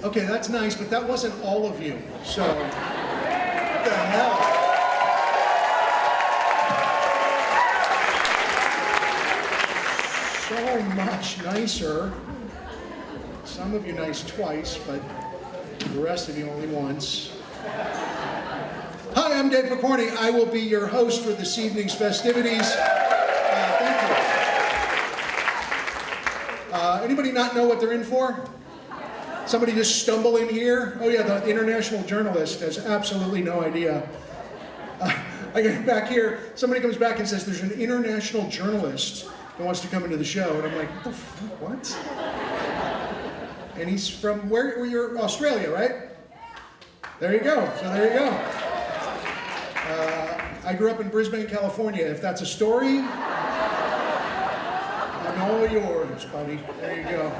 Okay, that's nice, but that wasn't all of you. So, what the hell? So much nicer. Some of you nice twice, but the rest of you only once. Hi, I'm Dave POKORNY. I will be your host for this evening's festivities. Thank you. Anybody not know what they're in for? Somebody just stumble in here? Oh yeah, the international journalist has absolutely no idea. I get back here, somebody comes back and says there's an international journalist that wants to come into the show, and I'm like, what the fuck, what? And he's from, where you're, Australia, right? There you go, so there you go. I grew up in Brisbane, California. If that's a story, I'm all yours, buddy. There you go.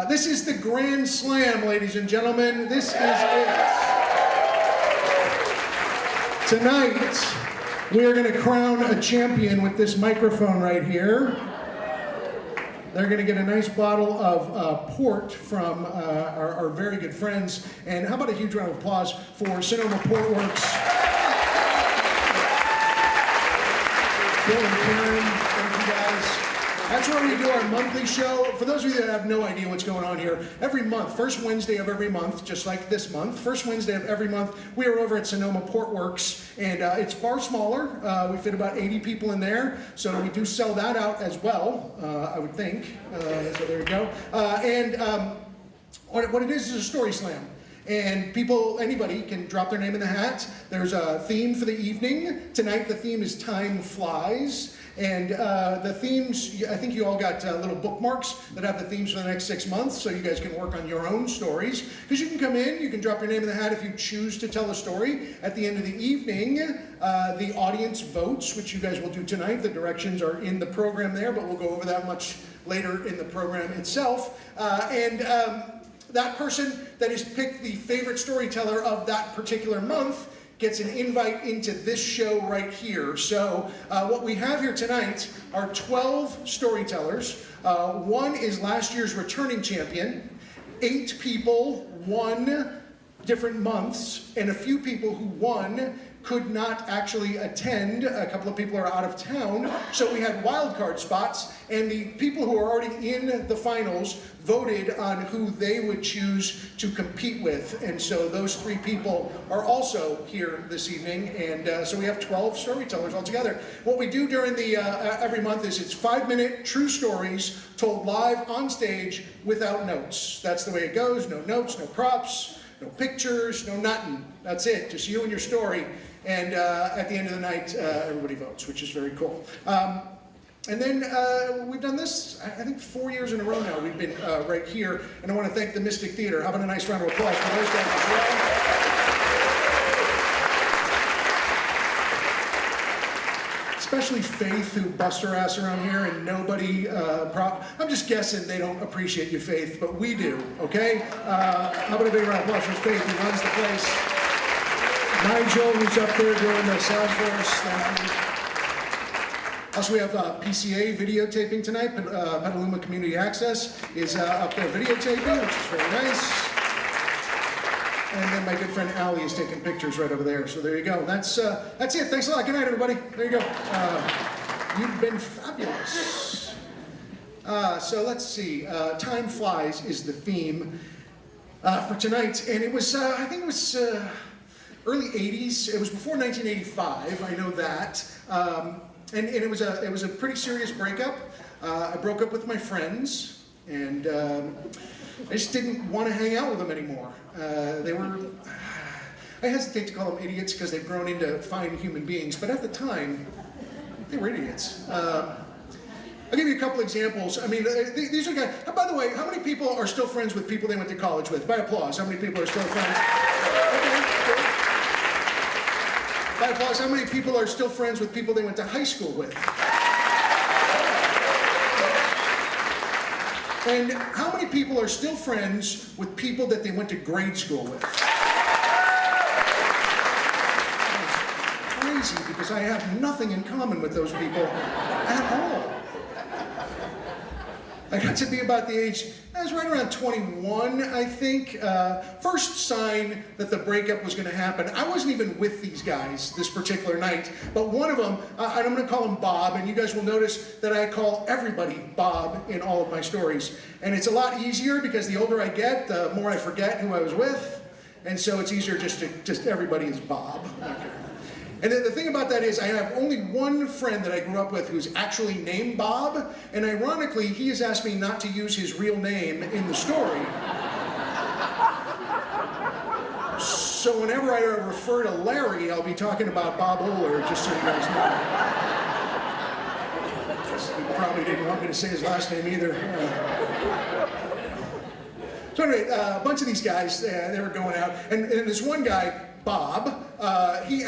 This is the Grand Slam, ladies and gentlemen. This is it. Tonight, we are going to crown a champion with this microphone right here. They're going to get a nice bottle of port from our very good friends. And how about a huge round of applause for Sonoma Port Works. Bill and Karen, thank you guys. That's where we do our monthly show. For those of you that have no idea what's going on here, every month, first Wednesday of every month, just like this month, first Wednesday of every month, we are over at Sonoma Port Works, and it's far smaller. We fit about 80 people in there, so we do sell that out as well, I would think. So there you go. What it is a story slam. And people, anybody can drop their name in the hat. There's a theme for the evening. Tonight the theme is Time Flies. And the themes, I think you all got little bookmarks that have the themes for the next 6 months, so you guys can work on your own stories. Because you can come in, you can drop your name in the hat if you choose to tell a story. At the end of the evening, the audience votes, which you guys will do tonight. The directions are in the program there, but we'll go over that much later in the program itself. That person that has picked the favorite storyteller of that particular month gets an invite into this show right here. So what we have here tonight are 12 storytellers. One is last year's returning champion. 8 people won different months, and a few people who won could not actually attend. A couple of people are out of town, so we had wildcard spots, and the people who are already in the finals voted on who they would choose to compete with. And so those 3 people are also here this evening, and so we have 12 storytellers altogether. What we do during the every month is it's 5-minute true stories told live on stage without notes. That's the way it goes. No notes, no props, no pictures, no nothing. That's it, just you and your story. And at the end of the night, everybody votes, which is very cool. And then we've done this, I think 4 years in a row now. We've been right here, and I want to thank the Mystic Theater. How about a nice round of applause for those guys as well? Especially Faith, who busts her ass around here, and nobody, I'm just guessing they don't appreciate you, Faith, but we do, okay? How about a big round of applause for Faith, who runs the place? Nigel, who's up there doing the sound for us. Thank you. Also, we have PCA videotaping tonight. Petaluma Community Access is up there videotaping, which is very nice. And then my good friend Allie is taking pictures right over there. So there you go. That's it. Thanks a lot. Good night, everybody. There you go. You've been fabulous. So let's see. Time Flies is the theme for tonight, and it was I think it was early '80s. It was before 1985. I know that. And it was a pretty serious breakup. I broke up with my friends, and I just didn't want to hang out with them anymore. They were, I hesitate to call them idiots because they've grown into fine human beings, but at the time, they were idiots. I'll give you a couple examples. I mean, these are guys, by the way, how many people are still friends with people they went to college with? By applause, how many people are still friends? Okay, good. By applause, how many people are still friends with people they went to high school with? And how many people are still friends with people that they went to grade school with? Crazy, because I have nothing in common with those people at all. I got to be about the age, I was right around 21, I think. First sign that the breakup was going to happen. I wasn't even with these guys this particular night, but one of them, and I'm going to call him Bob, and you guys will notice that I call everybody Bob in all of my stories. And it's a lot easier because the older I get, the more I forget who I was with, and so it's easier just everybody is Bob. And then the thing about that is I have only one friend that I grew up with who's actually named Bob, and ironically, he has asked me not to use his real name in the story. So whenever I refer to Larry, I'll be talking about Bob Oler, just so you guys know. He probably didn't want me to say his last name either. So anyway, a bunch of these guys, they were going out, and this one guy, Bob, he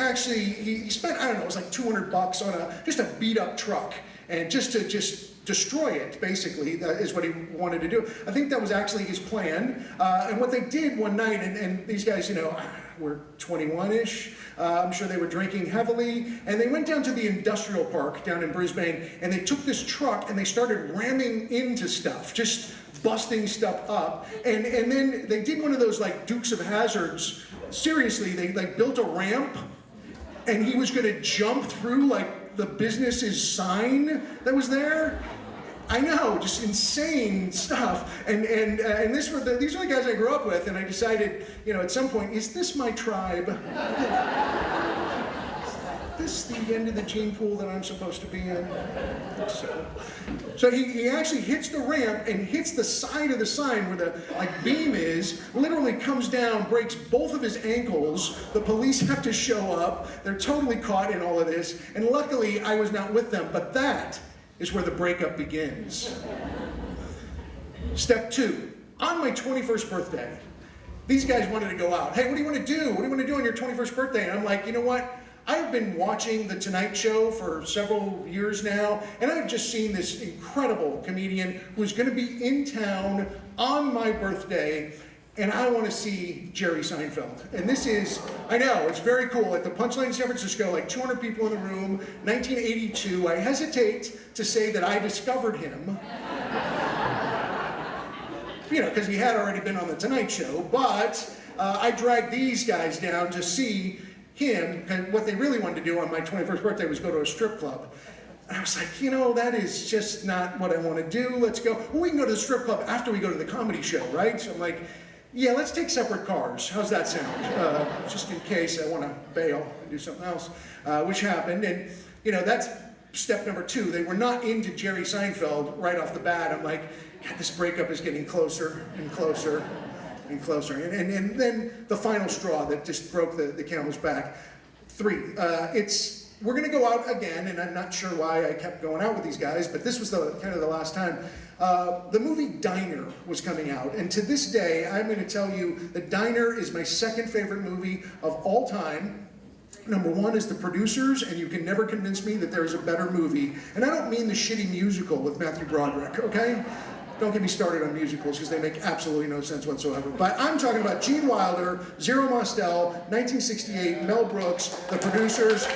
spent, I don't know, it was like $200 on just a beat up truck, and just to destroy it, basically, that is what he wanted to do. I think that was actually his plan, and what they did one night, and these guys, you know, were 21-ish, I'm sure they were drinking heavily, and they went down to the industrial park down in Brisbane, and they took this truck and they started ramming into stuff, just busting stuff up, and then they did one of those like Dukes of Hazzards. Seriously, they like built a ramp, and he was going to jump through like the business's sign that was there. I know, just insane stuff. And these were the guys I grew up with, and I decided, you know, at some point, is this my tribe? Is this the end of the gene pool that I'm supposed to be in? I think so he actually hits the ramp and hits the side of the sign where the like beam is, literally comes down, breaks both of his ankles. The police have to show up. They're totally caught in all of this. And luckily, I was not with them, but that is where the breakup begins. Step 2, on my 21st birthday, these guys wanted to go out. Hey, what do you want to do? What do you want to do on your 21st birthday? And I'm like, you know what? I've been watching The Tonight Show for several years now, and I've just seen this incredible comedian who's going to be in town on my birthday, and I want to see Jerry Seinfeld. And this is, I know, it's very cool. At the Punchline in San Francisco, like 200 people in the room, 1982. I hesitate to say that I discovered him. You know, because he had already been on The Tonight Show, but I dragged these guys down to see him, and what they really wanted to do on my 21st birthday was go to a strip club. And I was like, you know, that is just not what I want to do. Let's go. Well, we can go to the strip club after we go to the comedy show, right? So I'm like, yeah, let's take separate cars. How's that sound? Just in case I want to bail and do something else, which happened. And, you know, that's step number 2. They were not into Jerry Seinfeld right off the bat. I'm like, God, this breakup is getting closer and closer and closer. And then the final straw that just broke the camel's back. 3, we're going to go out again, and I'm not sure why I kept going out with these guys, but this was kind of the last time. The movie Diner was coming out, and to this day, I'm going to tell you that Diner is my second favorite movie of all time. Number 1 is The Producers, and you can never convince me that there's a better movie. And I don't mean the shitty musical with Matthew Broderick, okay? Don't get me started on musicals because they make absolutely no sense whatsoever. But I'm talking about Gene Wilder, Zero Mostel, 1968, Mel Brooks, The Producers,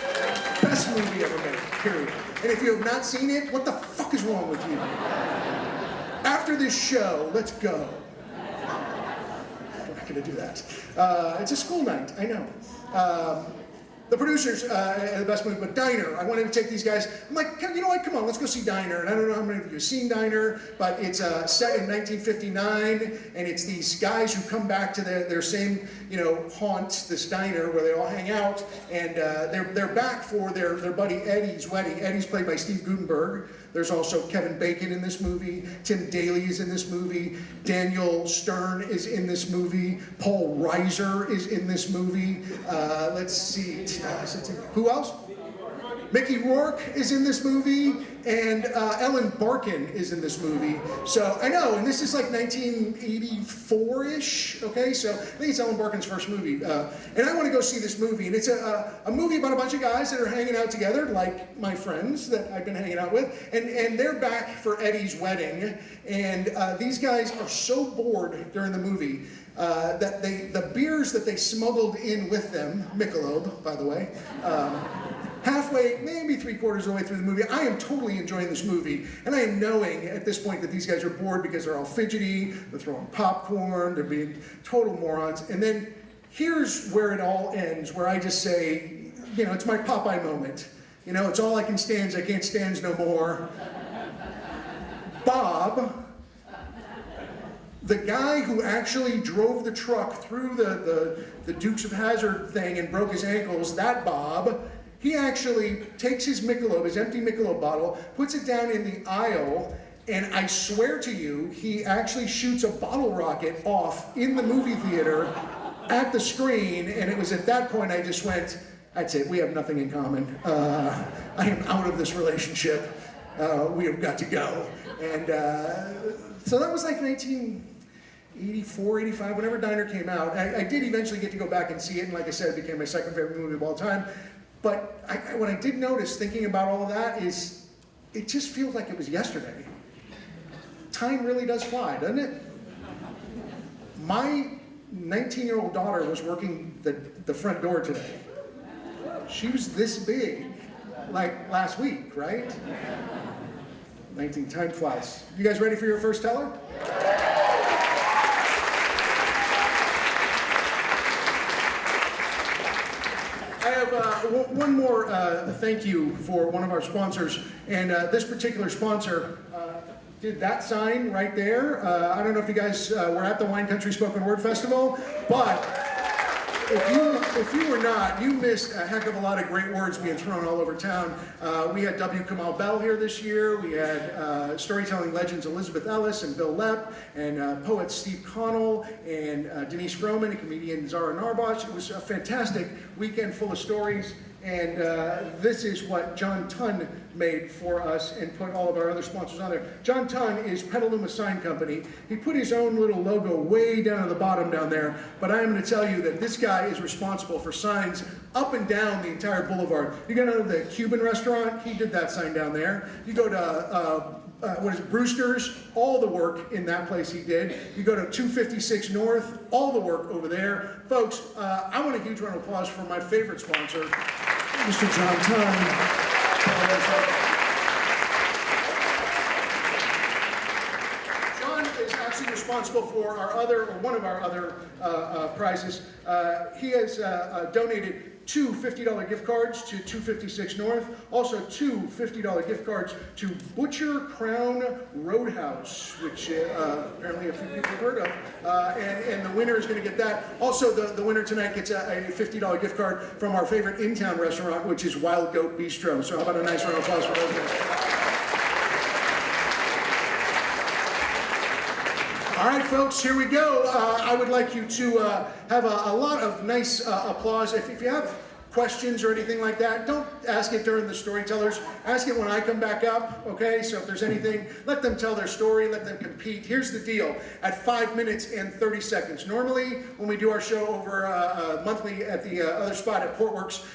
best movie ever made, period. And if you have not seen it, what the fuck is wrong with you? After this show, let's go. I'm not gonna do that. It's a school night, I know. The Producers, the best movie, but Diner, I wanted to take these guys. I'm like, you know what, come on, let's go see Diner. And I don't know how many of you have seen Diner, but it's set in 1959, and it's these guys who come back to their same, you know, haunt, this diner where they all hang out, and they're back for their buddy Eddie's wedding. Eddie's played by Steve Guttenberg. There's also Kevin Bacon in this movie. Tim Daly is in this movie. Daniel Stern is in this movie. Paul Reiser is in this movie. Let's see. Who else? Mickey Rourke is in this movie, and Ellen Barkin is in this movie. So I know, and this is like 1984-ish, okay? So I think it's Ellen Barkin's first movie. And I want to go see this movie, and it's a movie about a bunch of guys that are hanging out together, like my friends that I've been hanging out with, and they're back for Eddie's wedding, and these guys are so bored during the movie that the beers that they smuggled in with them, Michelob, by the way, halfway, maybe 3/4 of the way through the movie, I am totally enjoying this movie, and I am knowing at this point that these guys are bored because they're all fidgety, they're throwing popcorn, they're being total morons, and then here's where it all ends, where I just say, it's my Popeye moment. It's all I can stands, I can't stands no more. Bob, the guy who actually drove the truck through the Dukes of Hazzard thing and broke his ankles, that Bob, he actually takes his Michelob, his empty Michelob bottle, puts it down in the aisle, and I swear to you, he actually shoots a bottle rocket off in the movie theater at the screen, and it was at that point I just went, that's it, we have nothing in common. I am out of this relationship. We have got to go. And so that was like 1984, 85, whenever Diner came out. I did eventually get to go back and see it, and like I said, it became my second favorite movie of all time. But what I did notice, thinking about all of that, is it just feels like it was yesterday. Time really does fly, doesn't it? My 19-year-old daughter was working the front door today. She was this big, like last week, right? Time flies. You guys ready for your first teller? I have one more thank you for one of our sponsors, and this particular sponsor did that sign right there. I don't know if you guys were at the Wine Country Spoken Word Festival, but if you were not, you missed a heck of a lot of great words being thrown all over town. We had W. Kamau Bell here this year. We had storytelling legends Elizabeth Ellis and Bill Lepp, and poets Steve Connell and Denise Froman, and comedian Zara Narbosh. It was a fantastic weekend full of stories. And this is what John Tunn made for us and put all of our other sponsors on there. John Tunn is Petaluma Sign Company. He put his own little logo way down at the bottom down there, but I am going to tell you that this guy is responsible for signs up and down the entire boulevard. You go to the Cuban restaurant, he did that sign down there. You go to Brewster's, all the work in that place he did. You go to 256 North, all the work over there. Folks, I want a huge round of applause for my favorite sponsor, Mr. John Tunn. John is actually responsible for one of our other prizes. He has donated 2 $50 gift cards to 256 North, also 2 $50 gift cards to Butcher Crown Roadhouse, which apparently a few people have heard of, and the winner is going to get that. Also, the winner tonight gets a $50 gift card from our favorite in-town restaurant, which is Wild Goat Bistro. So how about a nice round of applause for those guys? All right, folks, here we go. I would like you to have a lot of nice applause. If you have questions or anything like that, don't ask it during the storytellers. Ask it when I come back up, okay? So if there's anything, let them tell their story, let them compete. Here's the deal. At 5 minutes and 30 seconds. Normally, when we do our show over monthly at the other spot at Portworx,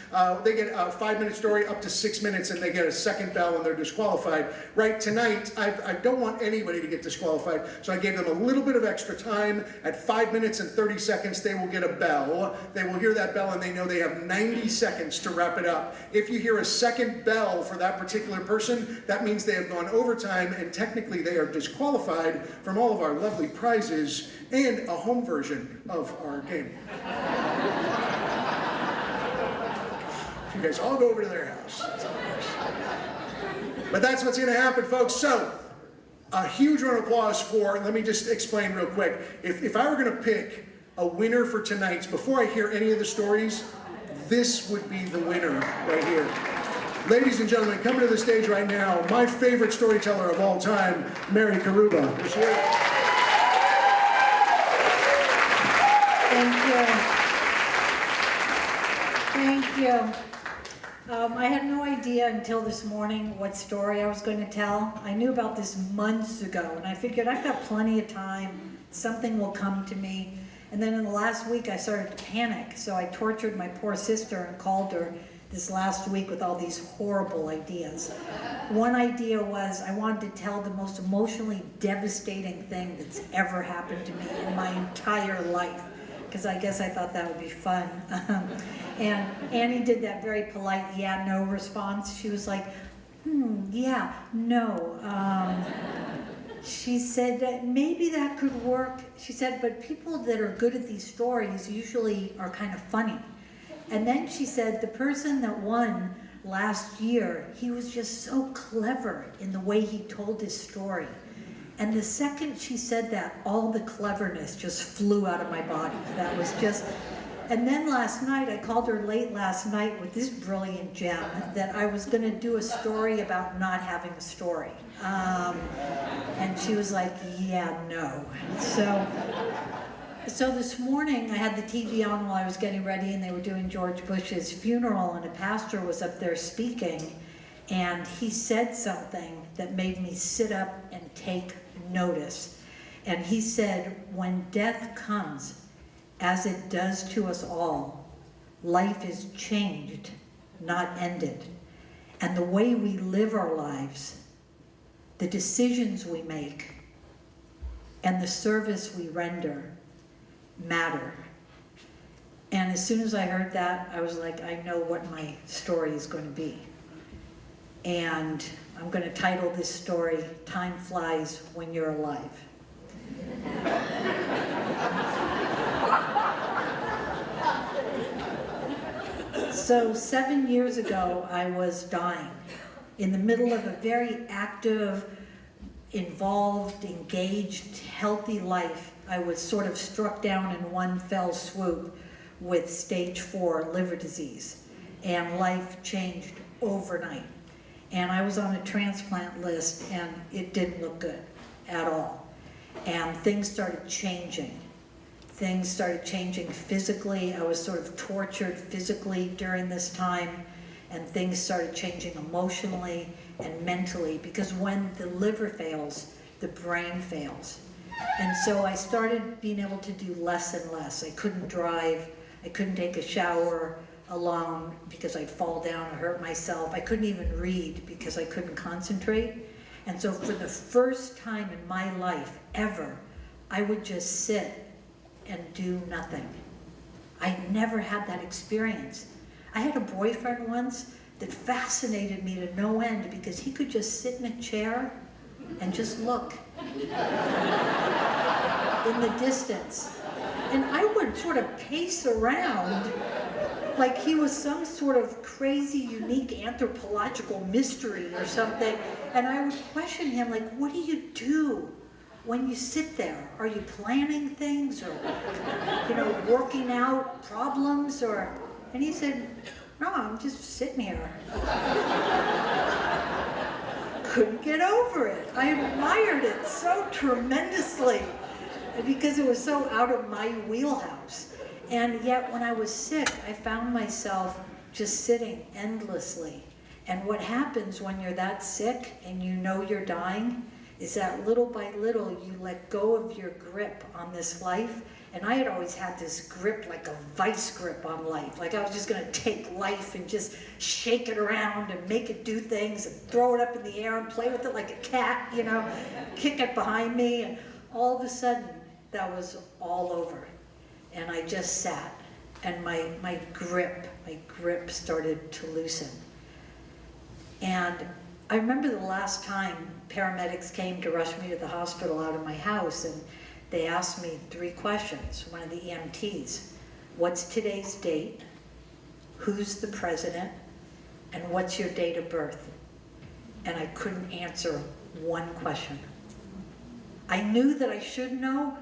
they get a 5-minute story up to 6 minutes, and they get a second bell and they're disqualified. Right, tonight, I don't want anybody to get disqualified, so I gave them a little bit of extra time. At 5 minutes and 30 seconds, they will get a bell. They will hear that bell, and they know they have 90 seconds to wrap it up. If you hear a second bell for that particular person, that means they have gone overtime, and technically they are disqualified from all of our lovely prizes and a home version of our game. You guys all go over to their house. But that's what's going to happen, folks. So, a huge round of applause for, let me just explain real quick. If I were going to pick a winner for tonight's, before I hear any of the stories, this would be the winner right here. Ladies and gentlemen, coming to the stage right now, my favorite storyteller of all time, Mary CAROUBA. Is here. Thank you. I had no idea until this morning what story I was going to tell. I knew about this months ago, and I figured I've got plenty of time. Something will come to me. And then in the last week, I started to panic. So I tortured my poor sister and called her this last week with all these horrible ideas. One idea was I wanted to tell the most emotionally devastating thing that's ever happened to me in my entire life. because I guess I thought that would be fun. And Annie did that very polite yeah, no response. She was like, yeah, no. She said that maybe that could work. She said, but people that are good at these stories usually are kind of funny. And then she said, the person that won last year, he was just so clever in the way he told his story. And the second she said that, all the cleverness just flew out of my body. That was just, and then last night, I called her late last night with this brilliant gem that I was gonna do a story about not having a story. And she was like, yeah, no. So this morning I had the TV on while I was getting ready and they were doing George Bush's funeral and a pastor was up there speaking and he said something that made me sit up and take notice. And he said, when death comes, as it does to us all, life is changed, not ended. And the way we live our lives, the decisions we make, and the service we render matter. And as soon as I heard that, I was like, I know what my story is going to be. And I'm going to title this story, Time Flies When You're Alive. So 7 years ago, I was dying in the middle of a very active, involved, engaged, healthy life. I was sort of struck down in one fell swoop with stage 4 liver disease, and life changed overnight. And I was on a transplant list, and it didn't look good at all. And things started changing. Things started changing physically. I was sort of tortured physically during this time, and things started changing emotionally and mentally, because when the liver fails, the brain fails. And so I started being able to do less and less. I couldn't drive, I couldn't take a shower alone because I'd fall down and hurt myself. I couldn't even read because I couldn't concentrate. And so for the first time in my life ever, I would just sit and do nothing. I never had that experience. I had a boyfriend once that fascinated me to no end because he could just sit in a chair and just look in the distance. And I would sort of pace around like he was some sort of crazy, unique anthropological mystery or something. And I would question him, like, what do you do when you sit there? Are you planning things or, you know, working out problems or, and he said, no, I'm just sitting here. Couldn't get over it. I admired it so tremendously because it was so out of my wheelhouse. And yet when I was sick, I found myself just sitting endlessly. And what happens when you're that sick and you know you're dying is that little by little you let go of your grip on this life. And I had always had this grip, like a vice grip on life. Like I was just gonna take life and just shake it around and make it do things and throw it up in the air and play with it like a cat, you know, kick it behind me. And all of a sudden, that was all over. And I just sat, and my grip started to loosen. And I remember the last time paramedics came to rush me to the hospital out of my house, and they asked me 3 questions, one of the EMTs. What's today's date? Who's the president? And what's your date of birth? And I couldn't answer one question. I knew that I should know,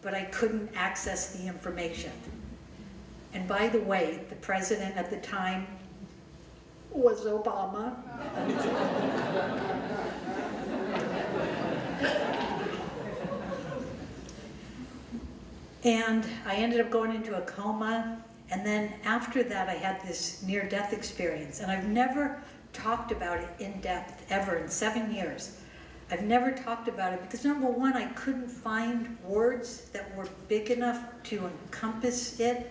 but I couldn't access the information. And by the way, the president at the time was Obama. And I ended up going into a coma, and then after that I had this near-death experience, and I've never talked about it in depth ever in 7 years. I've never talked about it because number one, I couldn't find words that were big enough to encompass it.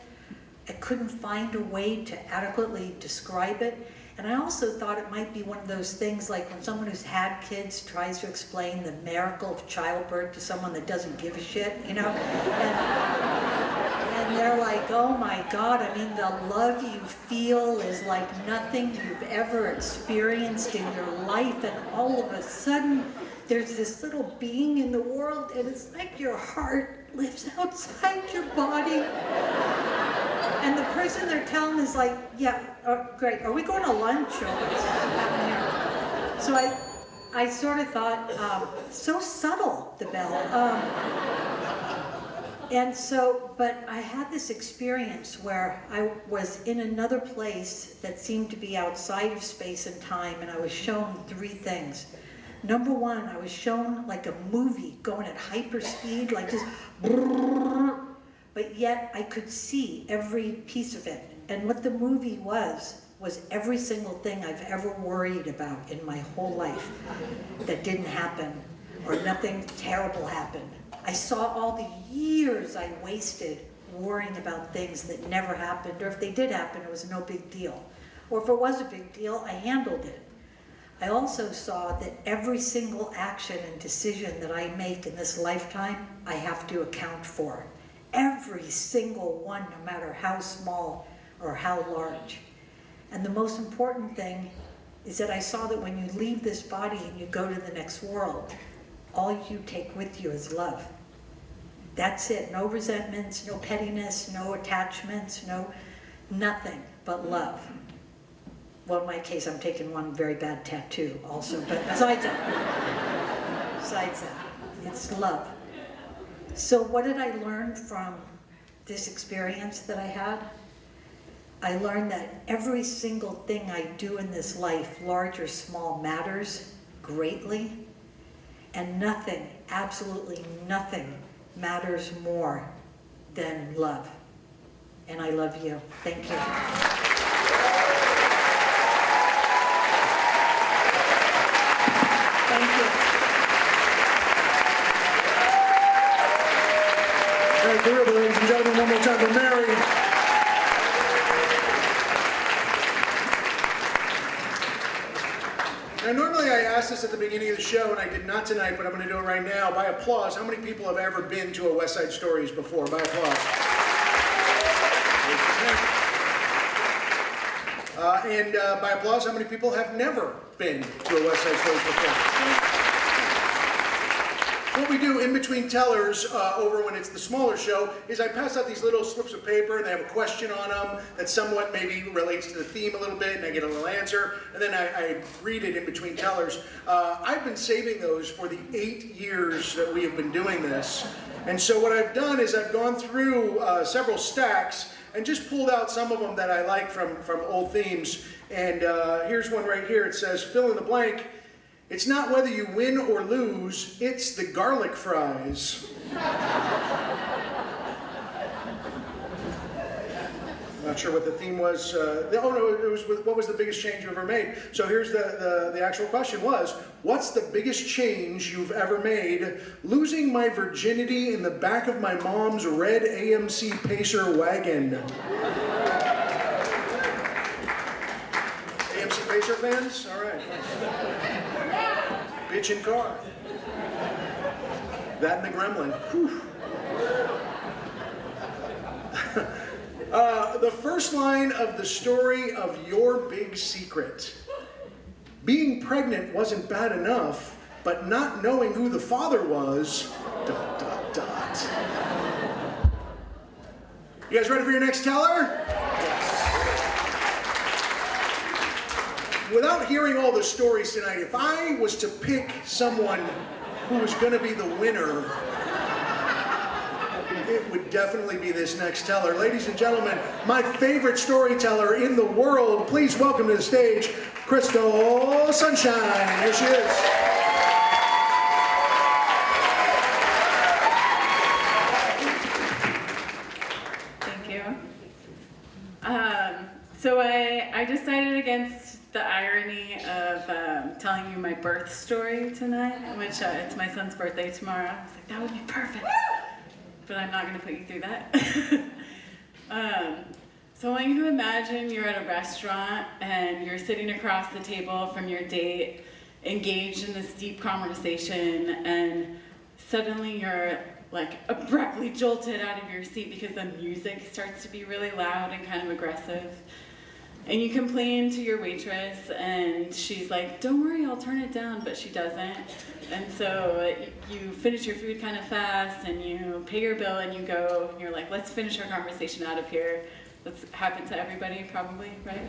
I couldn't find a way to adequately describe it. And I also thought it might be one of those things like when someone who's had kids tries to explain the miracle of childbirth to someone that doesn't give a shit, you know? And they're like, oh my God, I mean, the love you feel is like nothing you've ever experienced in your life. And all of a sudden, there's this little being in the world, and it's like your heart lives outside your body. And the person they're telling is like, yeah, great, are we going to lunch or what's happening here? So I sort of thought, so subtle, the bell. And so, but I had this experience where I was in another place that seemed to be outside of space and time, and I was shown three things. Number one, I was shown like a movie going at hyper speed, like just brrr, but yet I could see every piece of it. And what the movie was every single thing I've ever worried about in my whole life that didn't happen, or nothing terrible happened. I saw all the years I wasted worrying about things that never happened, or if they did happen, it was no big deal. Or if it was a big deal, I handled it. I also saw that every single action and decision that I make in this lifetime, I have to account for. Every single one, no matter how small or how large. And the most important thing is that I saw that when you leave this body and you go to the next world, all you take with you is love. That's it. No resentments, no pettiness, no attachments, nothing but love. Well, in my case, I'm taking one very bad tattoo also, but besides that, it's love. So what did I learn from this experience that I had? I learned that every single thing I do in this life, large or small, matters greatly, and nothing, absolutely nothing, matters more than love. And I love you. Thank you. Thank you. All right, CAROUBA, ladies and gentlemen, one more time for Mary. Now, normally I ask this at the beginning of the show, and I did not tonight, but I'm going to do it right now. By applause, how many people have ever been to a West Side Stories before? By applause. And by applause, how many people have never been to a West Side Stories before? What we do in between tellers over when it's the smaller show is I pass out these little slips of paper and they have a question on them that somewhat maybe relates to the theme a little bit, and I get a little answer, and then I read it in between tellers. I've been saving those for the 8 years that we have been doing this. And so what I've done is I've gone through several stacks and just pulled out some of them that I like from old themes. And here's one right here. It says, fill in the blank. It's not whether you win or lose, it's the garlic fries. Not sure what the theme was. Oh no, it was what was the biggest change you ever made? So here's the actual question was, what's the biggest change you've ever made? Losing my virginity in the back of my mom's red AMC Pacer wagon. AMC Pacer fans? All right. Bitchin' car. That and the gremlin. Whew. The first line of the story of Your Big Secret. Being pregnant wasn't bad enough, but not knowing who the father was, ... You guys ready for your next teller? Yes. Without hearing all the stories tonight, if I was to pick someone who was going to be the winner, it would definitely be this next teller. Ladies and gentlemen, my favorite storyteller in the world, please welcome to the stage, Crystal Sunshine. Here she is. Thank you. So I decided against the irony of telling you my birth story tonight, which it's my son's birthday tomorrow. I was like, that would be perfect. But I'm not going to put you through that. So I want you to imagine you're at a restaurant and you're sitting across the table from your date, engaged in this deep conversation, and suddenly you're like abruptly jolted out of your seat because the music starts to be really loud and kind of aggressive. And you complain to your waitress and she's like, don't worry, I'll turn it down, but she doesn't. And so you finish your food kind of fast and you pay your bill and you go, and you're like, let's finish our conversation out of here. That's happened to everybody probably, right?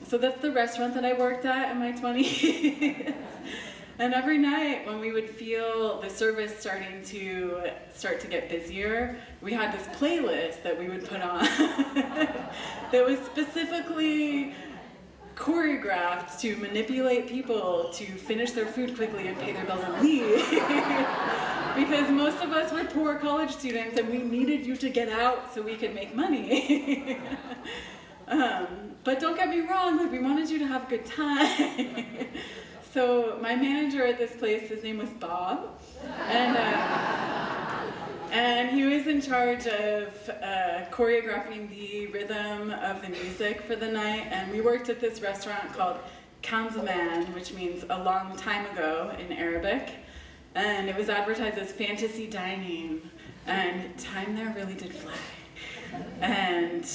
So that's the restaurant that I worked at in my 20s. And every night when we would feel the service starting to get busier, we had this playlist that we would put on that was specifically choreographed to manipulate people to finish their food quickly and pay their bills and leave. Because most of us were poor college students and we needed you to get out so we could make money. But don't get me wrong, like, we wanted you to have a good time. So my manager at this place, his name was Bob, and he was in charge of choreographing the rhythm of the music for the night. And we worked at this restaurant called Kanzaman, which means a long time ago in Arabic. And it was advertised as fantasy dining, and time there really did fly. And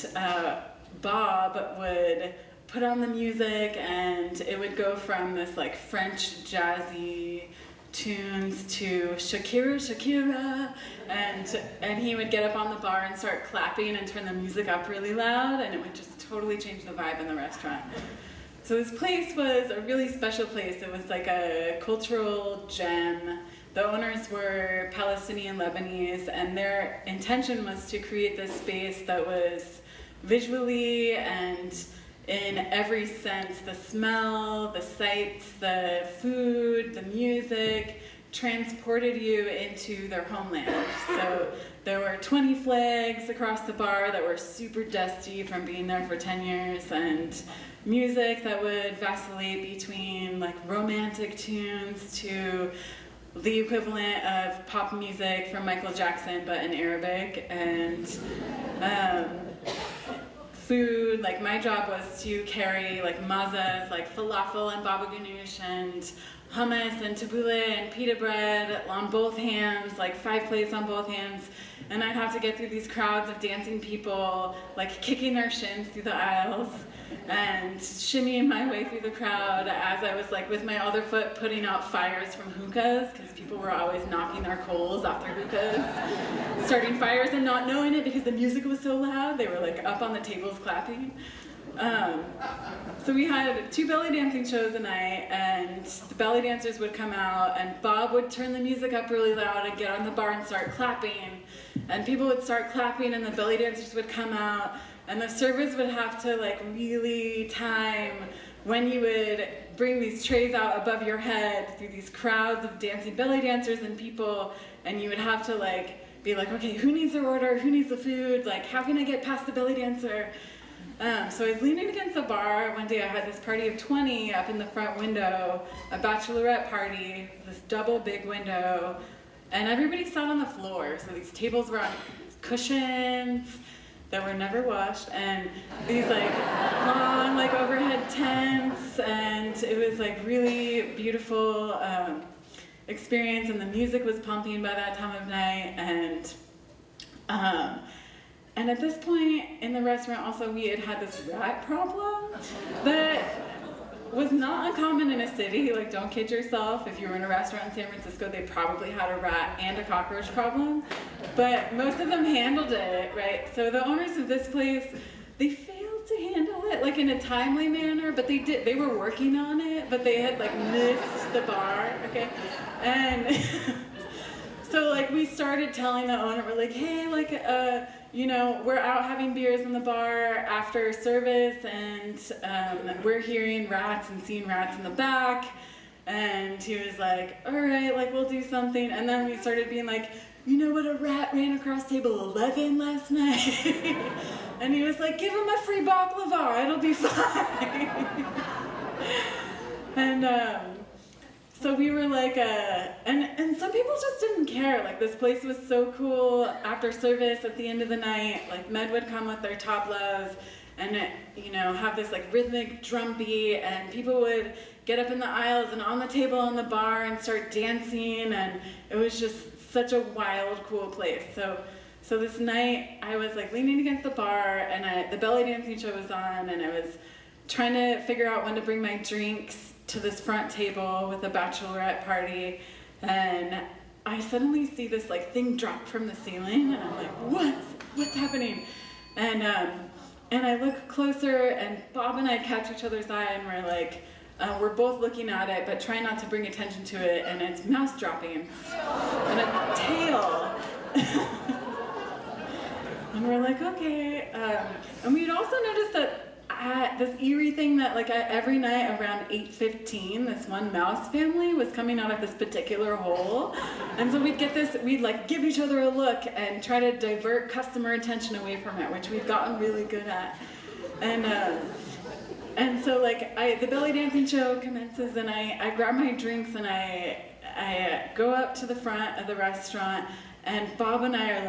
Bob would put on the music, and it would go from this like French jazzy tunes to Shakira, Shakira, and he would get up on the bar and start clapping and turn the music up really loud, and it would just totally change the vibe in the restaurant. So this place was a really special place. It was like a cultural gem. The owners were Palestinian Lebanese, and their intention was to create this space that was visually and in every sense, the smell, the sights, the food, the music, transported you into their homeland. So there were 20 flags across the bar that were super dusty from being there for 10 years, and music that would vacillate between like romantic tunes to the equivalent of pop music from Michael Jackson, but in Arabic, and food. Like, my job was to carry like mazas, like falafel and baba ganoush and hummus and tabbouleh and pita bread on both hands, like 5 plates on both hands. And I'd have to get through these crowds of dancing people, like kicking their shins through the aisles and shimmying my way through the crowd as I was like with my other foot putting out fires from hookahs, because people were always knocking their coals off their hookahs, starting fires and not knowing it because the music was so loud. They were like up on the tables clapping. So we had 2 belly dancing shows a night, and the belly dancers would come out, and Bob would turn the music up really loud and get on the bar and start clapping, and people would start clapping, and the belly dancers would come out, and the servers would have to like really time when you would bring these trays out above your head through these crowds of dancing belly dancers and people, and you would have to like be like, okay, who needs their order, who needs the food, like how can I get past the belly dancer? So I was leaning against the bar. One day I had this party of 20 up in the front window, a bachelorette party, this double big window, and everybody sat on the floor. So these tables were on cushions that were never washed, and these like long like overhead tents, and it was like really beautiful experience, and the music was pumping by that time of night, and at this point in the restaurant also we had this rat problem that was not uncommon in a city. Like, don't kid yourself, if you were in a restaurant in San Francisco, they probably had a rat and a cockroach problem, but most of them handled it, right? So the owners of this place, they failed to handle it like in a timely manner, but they were working on it, but they had like missed the bar, okay? And so like we started telling the owner, we're like, hey, like, you know, we're out having beers in the bar after service, and we're hearing rats and seeing rats in the back. And he was like, all right, like we'll do something. And then we started being like, you know what, a rat ran across table 11 last night. And he was like, give him a free baklava, it'll be fine. And So we were like, and some people just didn't care. Like, this place was so cool. After service at the end of the night, like, Med would come with their tableaus and, have this like rhythmic drum beat, and people would get up in the aisles and on the table in the bar and start dancing, and it was just such a wild, cool place. So this night I was like leaning against the bar, and the belly dancing show was on, and I was trying to figure out when to bring my drinks to this front table with a bachelorette party, and I suddenly see this like thing drop from the ceiling, and I'm like, what's happening? And I look closer, and Bob and I catch each other's eye, and we're like, we're both looking at it, but trying not to bring attention to it, and it's mouse droppings and a tail. And we're like, okay. And we had also noticed that this eerie thing that like every night around 8:15, this one mouse family was coming out of this particular hole. And so we'd like give each other a look and try to divert customer attention away from it, which we've gotten really good at. And so like the belly dancing show commences, and I grab my drinks, and I go up to the front of the restaurant, and Bob and I are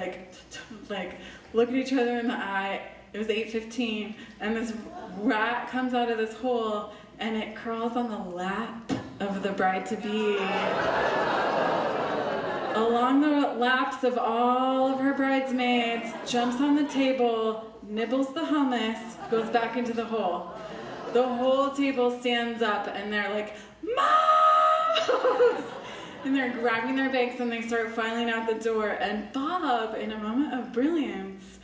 like look at each other in the eye. It was 8:15, and this rat comes out of this hole, and it crawls on the lap of the bride-to-be. Along the laps of all of her bridesmaids, jumps on the table, nibbles the hummus, goes back into the hole. The whole table stands up, and they're like, "Mom!" And they're grabbing their bags, and they start filing out the door. And Bob, in a moment of brilliance,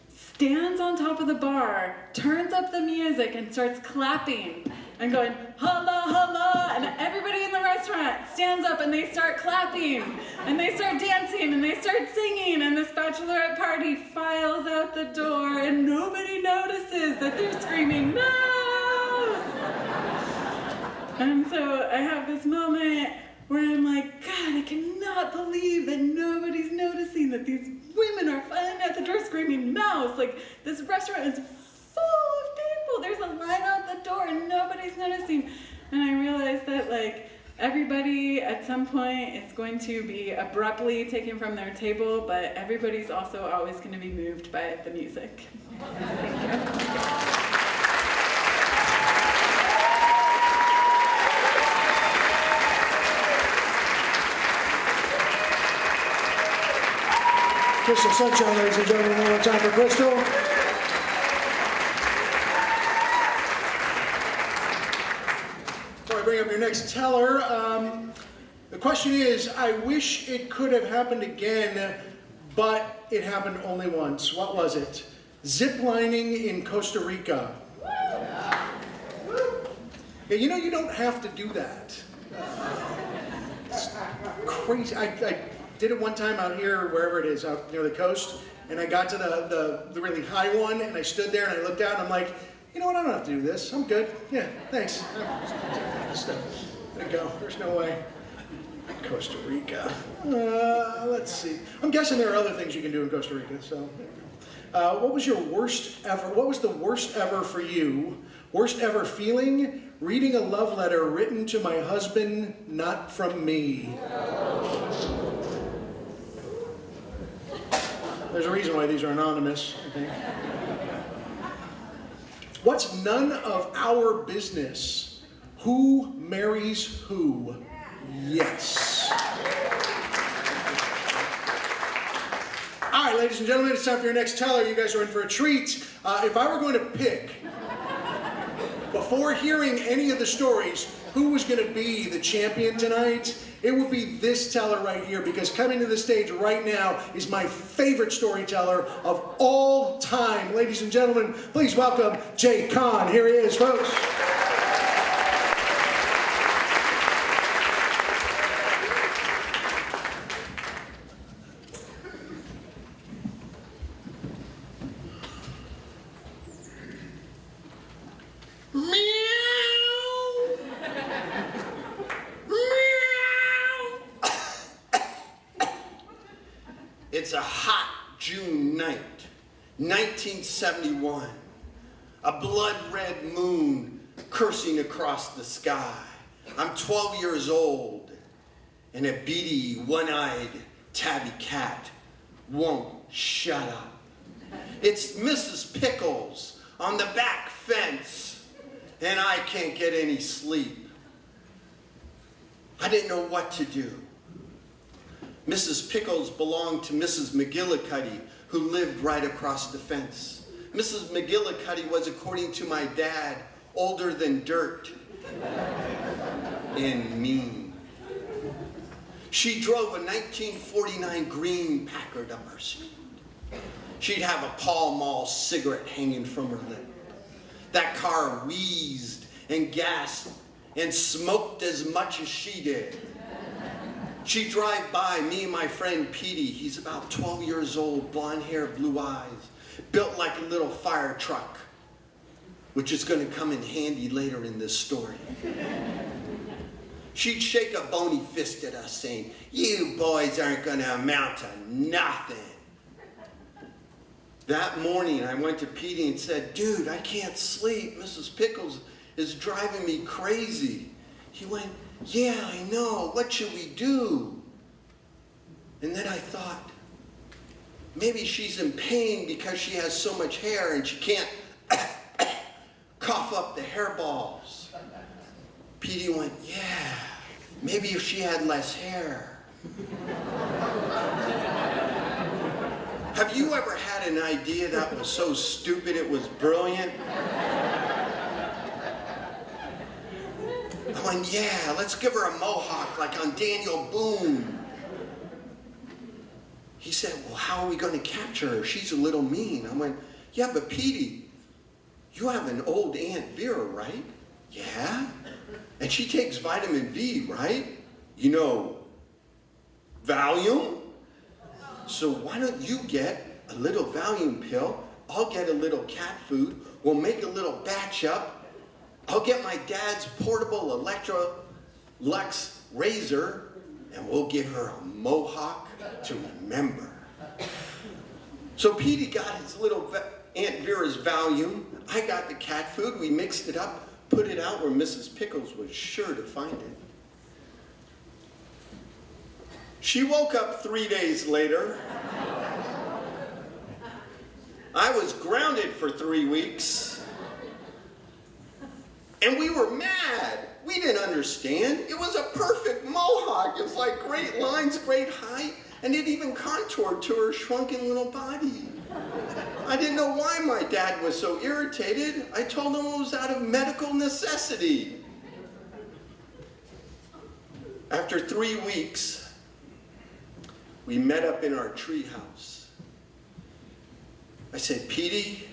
stands on top of the bar, turns up the music, and starts clapping and going, "Holla, holla!" And everybody in the restaurant stands up, and they start clapping, and they start dancing, and they start singing, and this bachelorette party files out the door, and nobody notices that they're screaming, "No!" And so I have this moment where I'm like, God, I cannot believe that nobody's noticing that these women are filing out the door screaming mouse. Like, this restaurant is full of people. There's a line out the door and nobody's noticing. And I realized that like everybody at some point is going to be abruptly taken from their table, but everybody's also always going to be moved by the music. Thank you. Crystal Sunshine, ladies and gentlemen, one more time for Crystal. Before I bring up your next teller, the question is, I wish it could have happened again, but it happened only once. What was it? Zip lining in Costa Rica. Yeah, you don't have to do that. It's crazy. I did it one time out here, wherever it is, out near the coast, and I got to the really high one, and I stood there and I looked out, and I'm like, you know what, I don't have to do this. I'm good. Yeah, thanks. There you go. There's no way. Costa Rica. Let's see. I'm guessing there are other things you can do in Costa Rica. So, what was your worst ever? What was the worst ever for you? Worst ever feeling? Reading a love letter written to my husband, not from me. There's a reason why these are anonymous, I think. What's none of our business? Who marries who? Yes. All right, ladies and gentlemen, it's time for your next teller. You guys are in for a treat. If I were going to pick, before hearing any of the stories, who was going to be the champion tonight, it would be this teller right here, because coming to the stage right now is my favorite storyteller of all time. Ladies and gentlemen, please welcome Jay Kahn. Here he is, folks. It's a hot June night, 1971. A blood-red moon coursing across the sky. I'm 12 years old, and a beady, one-eyed tabby cat won't shut up. It's Mrs. Pickles on the back fence, and I can't get any sleep. I didn't know what to do. Mrs. Pickles belonged to Mrs. McGillicuddy, who lived right across the fence. Mrs. McGillicuddy was, according to my dad, older than dirt and mean. She drove a 1949 green Packard up her street. She'd have a Pall Mall cigarette hanging from her lip. That car wheezed and gasped and smoked as much as she did. She'd drive by me and my friend Petey. He's about 12 years old, blonde hair, blue eyes, built like a little fire truck, which is going to come in handy later in this story. She'd shake a bony fist at us saying, "You boys aren't going to amount to nothing." That morning I went to Petey and said, "Dude, I can't sleep. Mrs. Pickles is driving me crazy." He went, "Yeah, I know. What should we do?" And then I thought, maybe she's in pain because she has so much hair and she can't cough up the hairballs. Petey went, "Yeah, maybe if she had less hair." Have you ever had an idea that was so stupid it was brilliant? I went, "Yeah, let's give her a mohawk like on Daniel Boone." He said, "Well, how are we going to capture her? She's a little mean." I went, "Yeah, but Petey, you have an old Aunt Vera, right?" "Yeah. And she takes vitamin V, right? You know, Valium? So why don't you get a little Valium pill? I'll get a little cat food. We'll make a little batch up. I'll get my dad's portable Electrolux razor, and we'll give her a mohawk to remember." So Petey got his little Aunt Vera's Valium. I got the cat food. We mixed it up, put it out where Mrs. Pickles was sure to find it. She woke up 3 days later. I was grounded for 3 weeks. And we were mad. We didn't understand. It was a perfect mohawk. It was like great lines, great height, and it even contoured to her shrunken little body. I didn't know why my dad was so irritated. I told him it was out of medical necessity. After 3 weeks, we met up in our treehouse. I said, "Petey,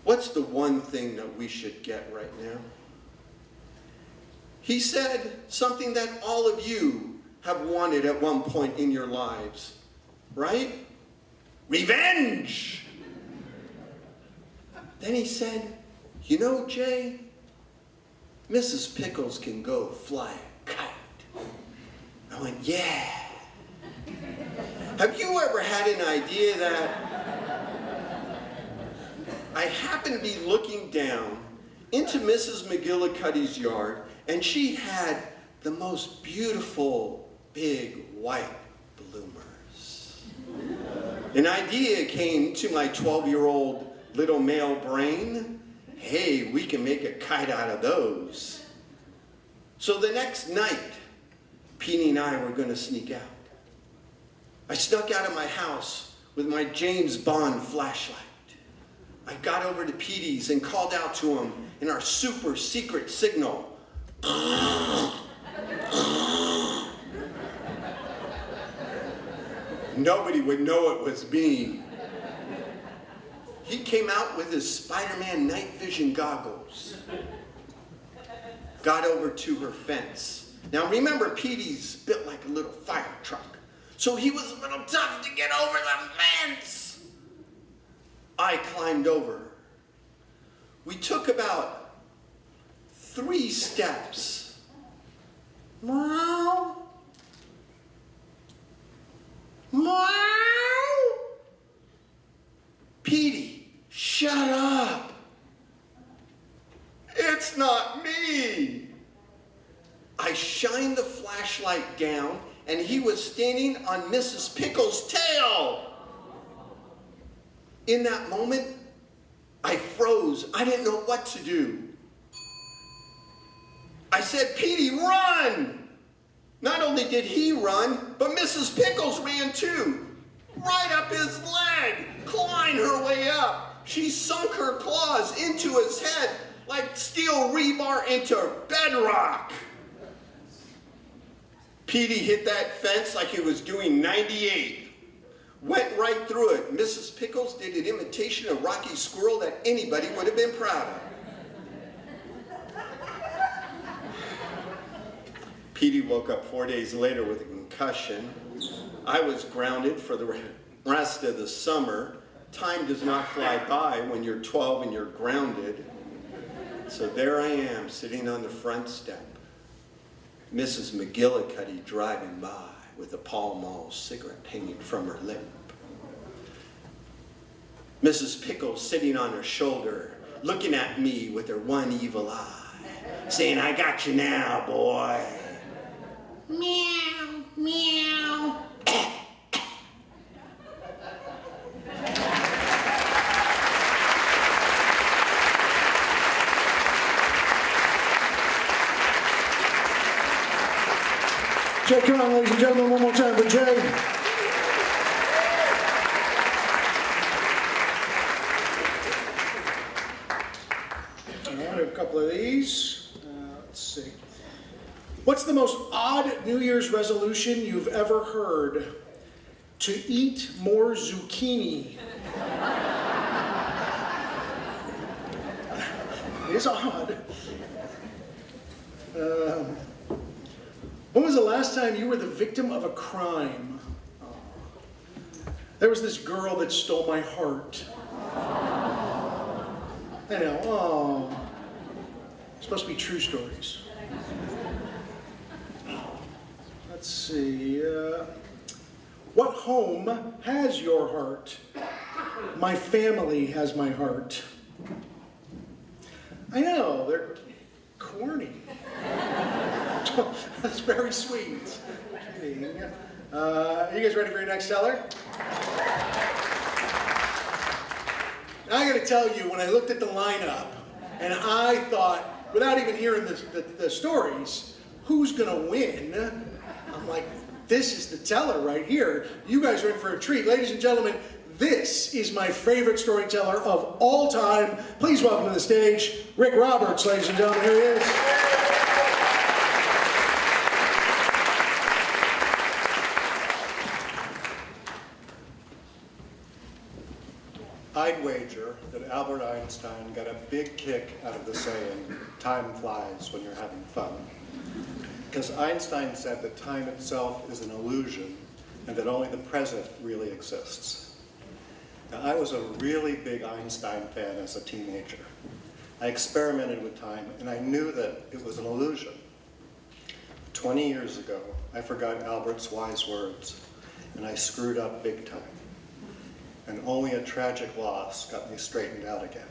what's the one thing that we should get right now?" He said something that all of you have wanted at one point in your lives, right? Revenge! Then he said, "You know, Jay, Mrs. Pickles can go fly a kite." I went, "Yeah." Have you ever had an idea that I happened to be looking down into Mrs. McGillicuddy's yard, and she had the most beautiful big white bloomers. An idea came to my 12-year-old little male brain. Hey, we can make a kite out of those. So the next night, Petey and I were going to sneak out. I snuck out of my house with my James Bond flashlight. I got over to Petey's and called out to him in our super secret signal. Nobody would know it was me. He came out with his Spider-Man night vision goggles. Got over to her fence. Now remember, Petey's built like a little fire truck. So he was a little tough to get over the fence. I climbed over. We took about 3 steps. Meow. Meow. Petey, shut up. It's not me. shined the flashlight down, and he was standing on Mrs. Pickles' tail. In that moment, I froze. I didn't know what to do. I said, Petey, run! Not only did he run, but Mrs. Pickles ran too. Right up his leg, clawing her way up. She sunk her claws into his head like steel rebar into bedrock. Petey hit that fence like he was doing 98. Went right through it. Mrs. Pickles did an imitation of Rocky Squirrel that anybody would have been proud of. Petey woke up 4 days later with a concussion. I was grounded for the rest of the summer. Time does not fly by when you're 12 and you're grounded. So there I am, sitting on the front step. Mrs. McGillicuddy driving by with a Pall Mall cigarette hanging from her lip. Mrs. Pickles sitting on her shoulder, looking at me with her one evil eye, saying, I got you now, boy. Meow, meow. Jay, come on, ladies and gentlemen, one more time for Jay. All right, a couple of these. Let's see. What's the most odd New Year's resolution you've ever heard? To eat more zucchini. It is odd. When was the last time you were the victim of a crime? Oh. There was this girl that stole my heart. I know, oh. It's supposed to be true stories. Let's see. What home has your heart? My family has my heart. I know, they're corny. That's very sweet. Are you guys ready for your next teller? Now I gotta tell you, when I looked at the lineup, and I thought, without even hearing the stories, who's gonna win? I'm like, this is the teller right here. You guys are in for a treat. Ladies and gentlemen, this is my favorite storyteller of all time. Please welcome to the stage, Rick Roberts, ladies and gentlemen, here he is. I'd wager that Albert Einstein got a big kick out of the saying, time flies when you're having fun. Because Einstein said that time itself is an illusion and that only the present really exists. Now, I was a really big Einstein fan as a teenager. I experimented with time and I knew that it was an illusion. 20 years ago, I forgot Albert's wise words and I screwed up big time. And only a tragic loss got me straightened out again.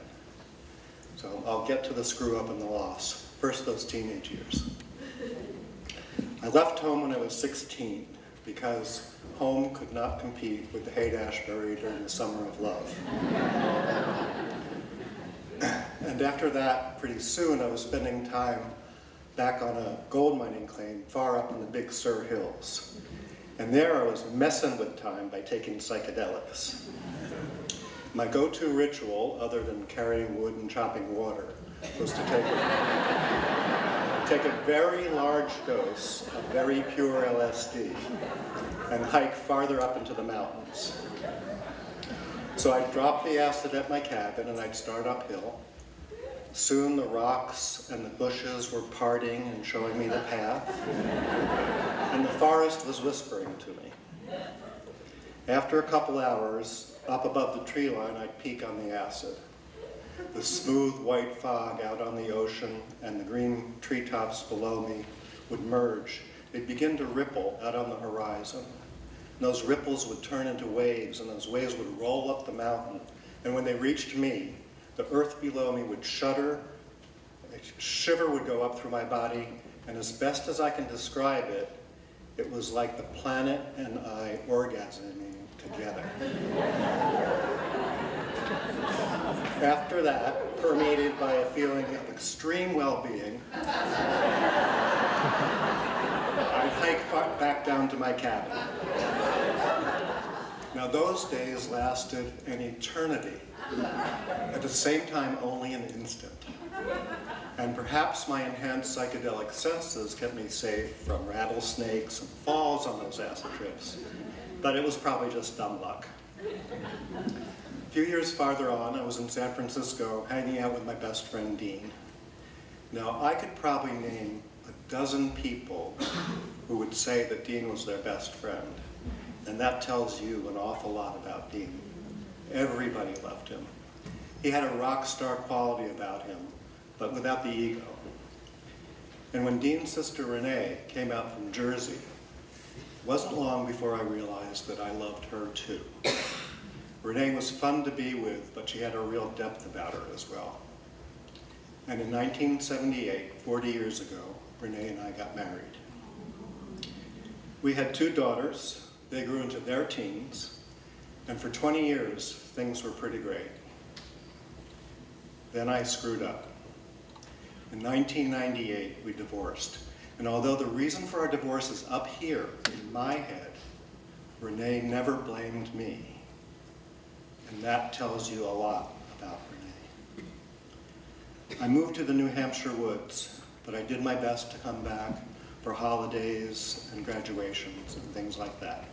So I'll get to the screw up and the loss. First, those teenage years. I left home when I was 16 because home could not compete with the Haight-Ashbury during the summer of love. And after that, pretty soon, I was spending time back on a gold mining claim far up in the Big Sur Hills. And there I was messing with time by taking psychedelics. My go-to ritual, other than carrying wood and chopping water, was to take a very large dose of very pure LSD and hike farther up into the mountains. So I'd drop the acid at my cabin and I'd start uphill. Soon the rocks and the bushes were parting and showing me the path, and the forest was whispering to me. After a couple hours, up above the tree line, I'd peek on the acid. The smooth white fog out on the ocean and the green treetops below me would merge. They'd begin to ripple out on the horizon. And those ripples would turn into waves, and those waves would roll up the mountain. And when they reached me, the earth below me would shudder, shiver would go up through my body, and as best as I can describe it, it was like the planet and I orgasming together. After that, permeated by a feeling of extreme well-being, I'd hike back down to my cabin. Now those days lasted an eternity, at the same time only an instant. And perhaps my enhanced psychedelic senses kept me safe from rattlesnakes and falls on those acid trips, but it was probably just dumb luck. A few years farther on, I was in San Francisco hanging out with my best friend Dean. Now I could probably name a dozen people who would say that Dean was their best friend. And that tells you an awful lot about Dean. Everybody loved him. He had a rock star quality about him, but without the ego. And when Dean's sister Renee came out from Jersey, it wasn't long before I realized that I loved her too. Renee was fun to be with, but she had a real depth about her as well. And in 1978, 40 years ago, Renee and I got married. We had 2 daughters. They grew into their teens, and for 20 years, things were pretty great. Then I screwed up. In 1998, we divorced. And although the reason for our divorce is up here in my head, Renee never blamed me. And that tells you a lot about Renee. I moved to the New Hampshire woods, but I did my best to come back for holidays and graduations and things like that.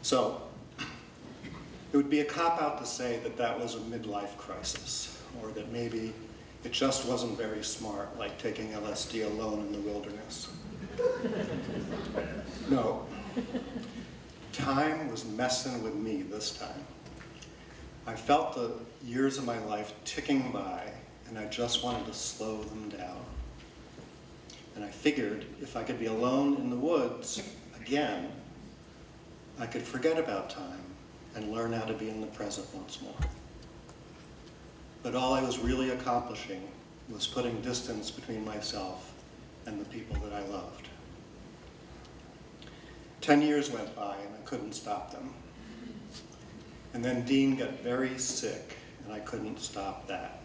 So, it would be a cop-out to say that that was a midlife crisis, or that maybe it just wasn't very smart, like taking LSD alone in the wilderness. No. Time was messing with me this time. I felt the years of my life ticking by, and I just wanted to slow them down. And I figured if I could be alone in the woods again, I could forget about time and learn how to be in the present once more. But all I was really accomplishing was putting distance between myself and the people that I loved. 10 years went by and I couldn't stop them. And then Dean got very sick and I couldn't stop that.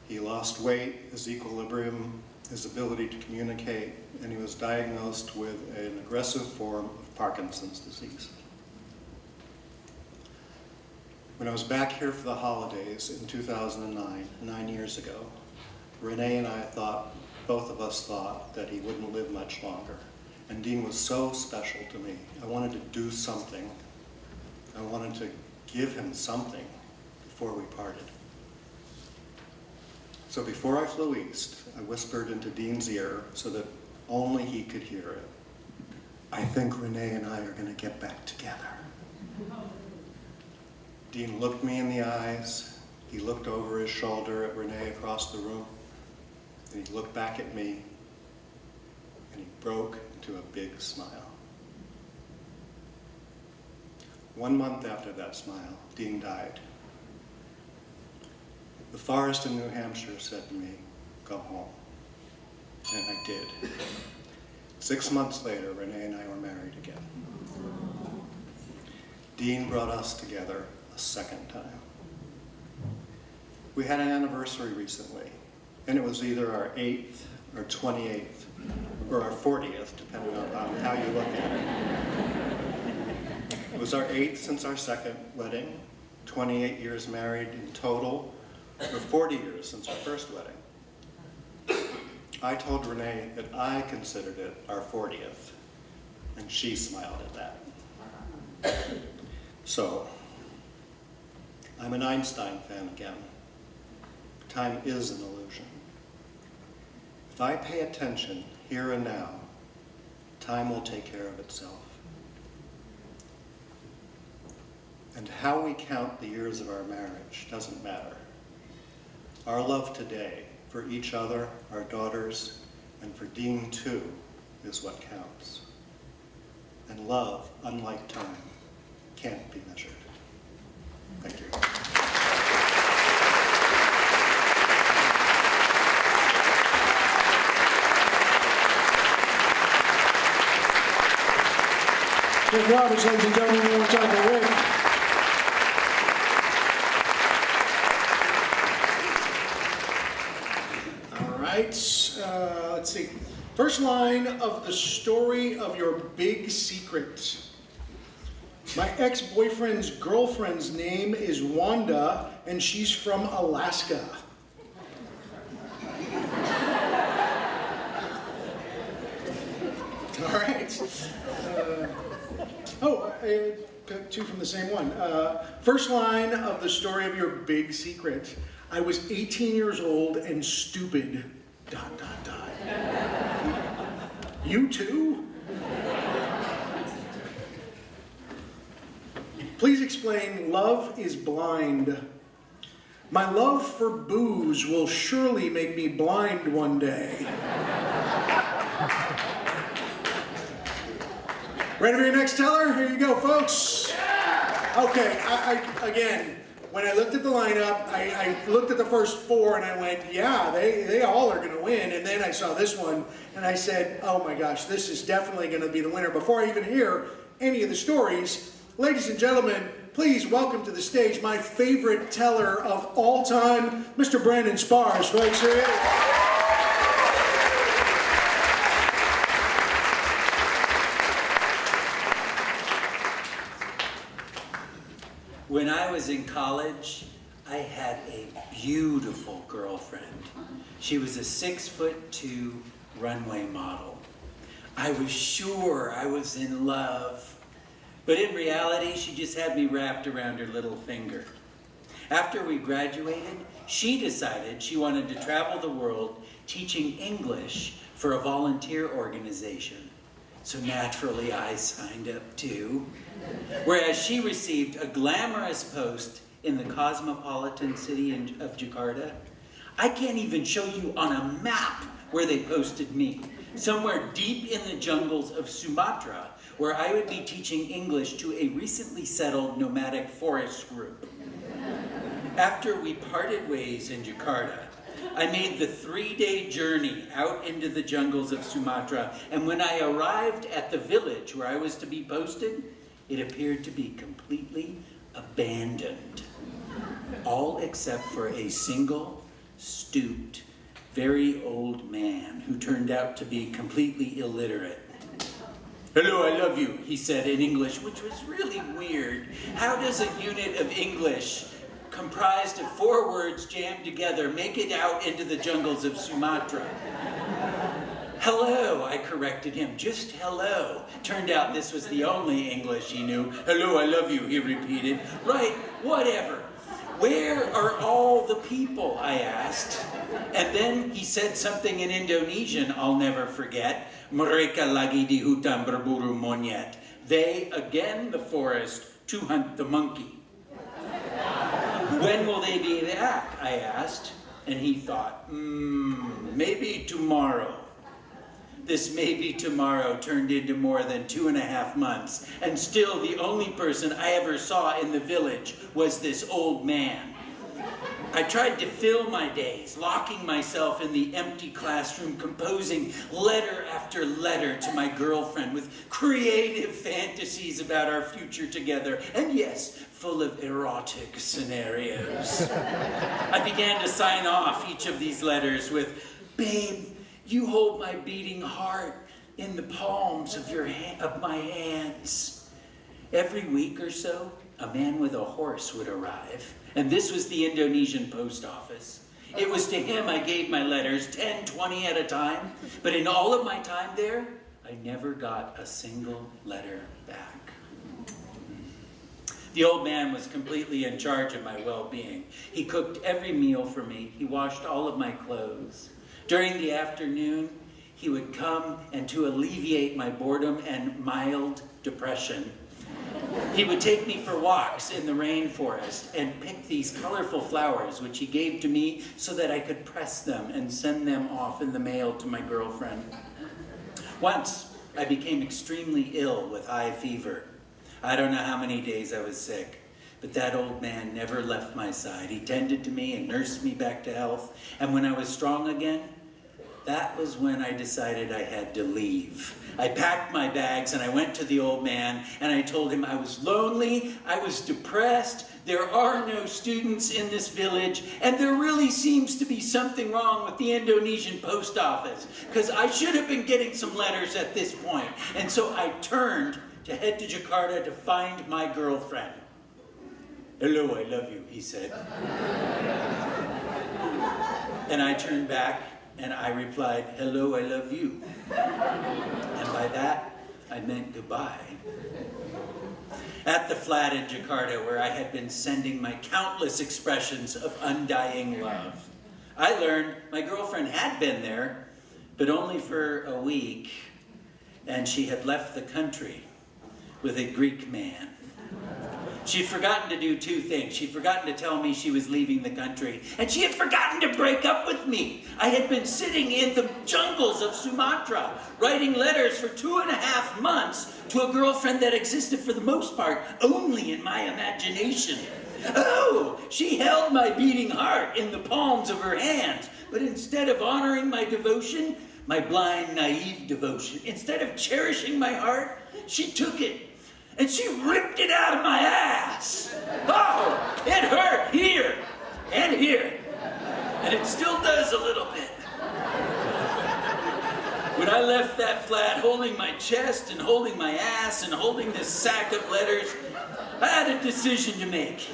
He lost weight, his equilibrium, his ability to communicate, and he was diagnosed with an aggressive form of Parkinson's disease. When I was back here for the holidays in 2009, 9 years ago, Renee and I both of us thought that he wouldn't live much longer. And Dean was so special to me. I wanted to do something. I wanted to give him something before we parted. So before I flew east, I whispered into Dean's ear so that only he could hear it. I think Renee and I are going to get back together. Dean looked me in the eyes. He looked over his shoulder at Renee across the room. And he looked back at me. And he broke into a big smile. 1 month after that smile, Dean died. The forest in New Hampshire said to me, "Go home." And I did. 6 months later, Renee and I were married again. Dean brought us together a second time. We had an anniversary recently, and it was either our 8th or 28th, or our 40th, depending on how you look at it. It was our 8th since our second wedding, 28 years married in total, or 40 years since our first wedding. I told Renee that I considered it our 40th, and she smiled at that. So, I'm an Einstein fan again. Time is an illusion. If I pay attention here and now, time will take care of itself. And how we count the years of our marriage doesn't matter. Our love today for each other, our daughters, and for Dean too, is what counts. And love, unlike time, can't be measured. Thank you. Rick Roberts, ladies and gentlemen, one more time for Rick. All right, let's see. First line of the story of your big secret. My ex-boyfriend's girlfriend's name is Wanda, and she's from Alaska. All right. Two from the same one. First line of the story of your big secret. I was 18 years old and stupid. ... You too? Please explain, love is blind. My love for booze will surely make me blind one day. Ready for your next teller? Here you go, folks. Okay, again, when I looked at the lineup, I looked at the first four and I went, yeah, they all are going to win. And then I saw this one and I said, oh my gosh, this is definitely going to be the winner. Before I even hear any of the stories, ladies and gentlemen, please welcome to the stage my favorite teller of all time, Mr. Brandon Spars, folks. Here he is. When I was in college, I had a beautiful girlfriend. She was a 6'2" runway model. I was sure I was in love, but in reality, she just had me wrapped around her little finger. After we graduated, she decided she wanted to travel the world teaching English for a volunteer organization. So naturally, I signed up too. Whereas she received a glamorous post in the cosmopolitan city of Jakarta, I can't even show you on a map where they posted me. Somewhere deep in the jungles of Sumatra, where I would be teaching English to a recently settled nomadic forest group. After we parted ways in Jakarta, I made the 3-day journey out into the jungles of Sumatra, and when I arrived at the village where I was to be posted, it appeared to be completely abandoned. All except for a single, stooped, very old man who turned out to be completely illiterate. "Hello, I love you," he said in English, which was really weird. How does a unit of English comprised of 4 words jammed together make it out into the jungles of Sumatra? "Hello," I corrected him, just hello. Turned out this was the only English he knew. "Hello, I love you," he repeated. "Right, whatever. Where are all the people?" I asked. And then he said something in Indonesian I'll never forget. "Mereka lagi di hutan berburu monyet." They, again the forest, to hunt the monkey. "When will they be back?" I asked. And he thought, maybe tomorrow. This maybe tomorrow turned into more than 2.5 months, and still the only person I ever saw in the village was this old man. I tried to fill my days, locking myself in the empty classroom, composing letter after letter to my girlfriend with creative fantasies about our future together, and yes, full of erotic scenarios. I began to sign off each of these letters with, "Babe, you hold my beating heart in the palms of my hands." Every week or so, a man with a horse would arrive, and this was the Indonesian post office. It was to him I gave my letters, 10, 20 at a time, but in all of my time there, I never got a single letter back. The old man was completely in charge of my well-being. He cooked every meal for me. He washed all of my clothes. During the afternoon, he would come, and to alleviate my boredom and mild depression, he would take me for walks in the rainforest and pick these colorful flowers, which he gave to me so that I could press them and send them off in the mail to my girlfriend. Once, I became extremely ill with high fever. I don't know how many days I was sick, but that old man never left my side. He tended to me and nursed me back to health, and when I was strong again, that was when I decided I had to leave. I packed my bags and I went to the old man and I told him I was lonely, I was depressed, there are no students in this village, and there really seems to be something wrong with the Indonesian post office, because I should have been getting some letters at this point. And so I turned to head to Jakarta to find my girlfriend. "Hello, I love you," he said. And I turned back and I replied, "Hello, I love you." And by that, I meant goodbye. At the flat in Jakarta, where I had been sending my countless expressions of undying love, I learned my girlfriend had been there, but only for a week, and she had left the country with a Greek man. She'd forgotten to do two things. She'd forgotten to tell me she was leaving the country, and she had forgotten to break up with me. I had been sitting in the jungles of Sumatra, writing letters for 2.5 months to a girlfriend that existed for the most part only in my imagination. Oh, she held my beating heart in the palms of her hands, but instead of honoring my devotion, my blind, naive devotion, instead of cherishing my heart, she took it and she ripped it out of my ass. Oh, it hurt here and here. And it still does a little bit. When I left that flat holding my chest and holding my ass and holding this sack of letters, I had a decision to make.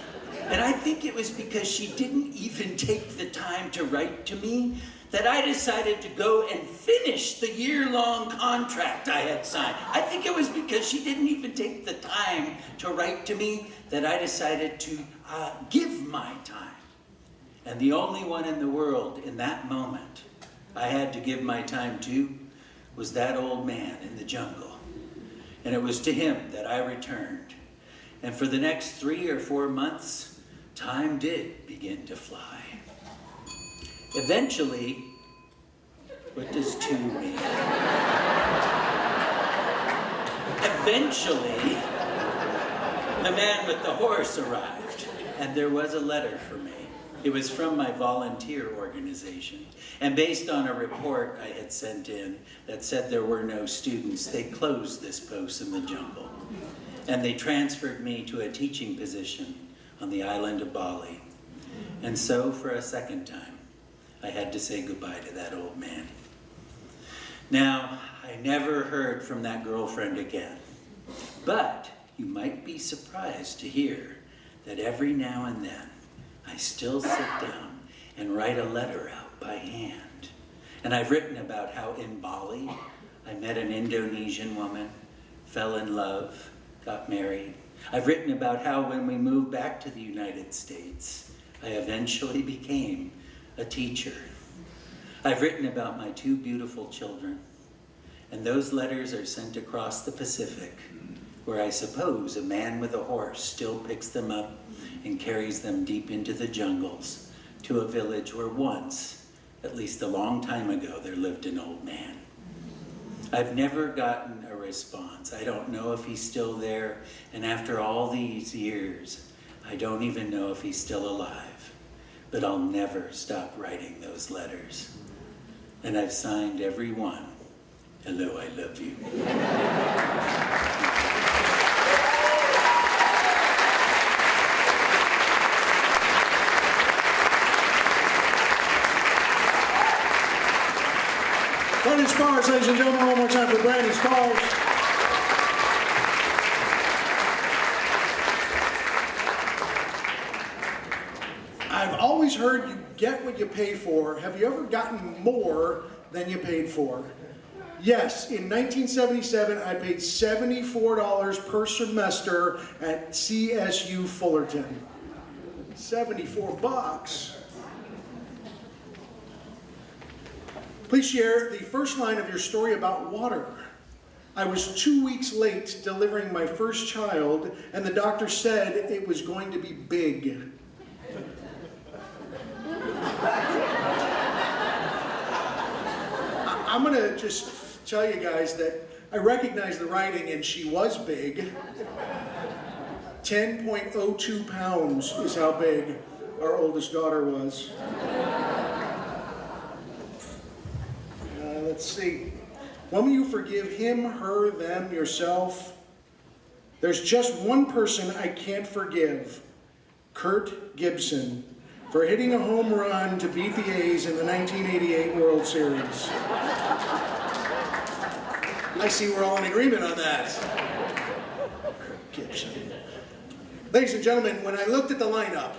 And I think it was because she didn't even take the time to write to me that I decided to go and finish the year-long contract I had signed. I think it was because she didn't even take the time to write to me that I decided to give my time. And the only one in the world in that moment I had to give my time to was that old man in the jungle. And it was to him that I returned. And for the next 3 or 4 months, time did begin to fly. Eventually, what does two mean? Eventually, the man with the horse arrived, and there was a letter for me. It was from my volunteer organization, and based on a report I had sent in that said there were no students, they closed this post in the jungle, and they transferred me to a teaching position on the island of Bali. And so, for a second time, I had to say goodbye to that old man. Now, I never heard from that girlfriend again, but you might be surprised to hear that every now and then I still sit down and write a letter out by hand. And I've written about how in Bali I met an Indonesian woman, fell in love, got married. I've written about how when we moved back to the United States, I eventually became a teacher. I've written about my 2 beautiful children, and those letters are sent across the Pacific, where I suppose a man with a horse still picks them up and carries them deep into the jungles to a village where once, at least a long time ago, there lived an old man. I've never gotten a response. I don't know if he's still there, and after all these years, I don't even know if he's still alive. But I'll never stop writing those letters. And I've signed every one, "Hello, I love you." Brandon Spars, ladies and gentlemen, one more time for Brandon Spars. I've always heard you get what you pay for. Have you ever gotten more than you paid for? Yes, in 1977, I paid $74 per semester at CSU Fullerton. 74 bucks. Please share the first line of your story about water. I was 2 weeks late delivering my first child, and the doctor said it was going to be big. I'm going to just tell you guys that I recognize the writing, and she was big. 10.02 pounds is how big our oldest daughter was. Let's see. Won't you forgive him, her, them, yourself? There's just one person I can't forgive. Kurt Gibson, for hitting a home run to beat the A's in the 1988 World Series. I see we're all in agreement on that. Kurt Gibson. Ladies and gentlemen, when I looked at the lineup,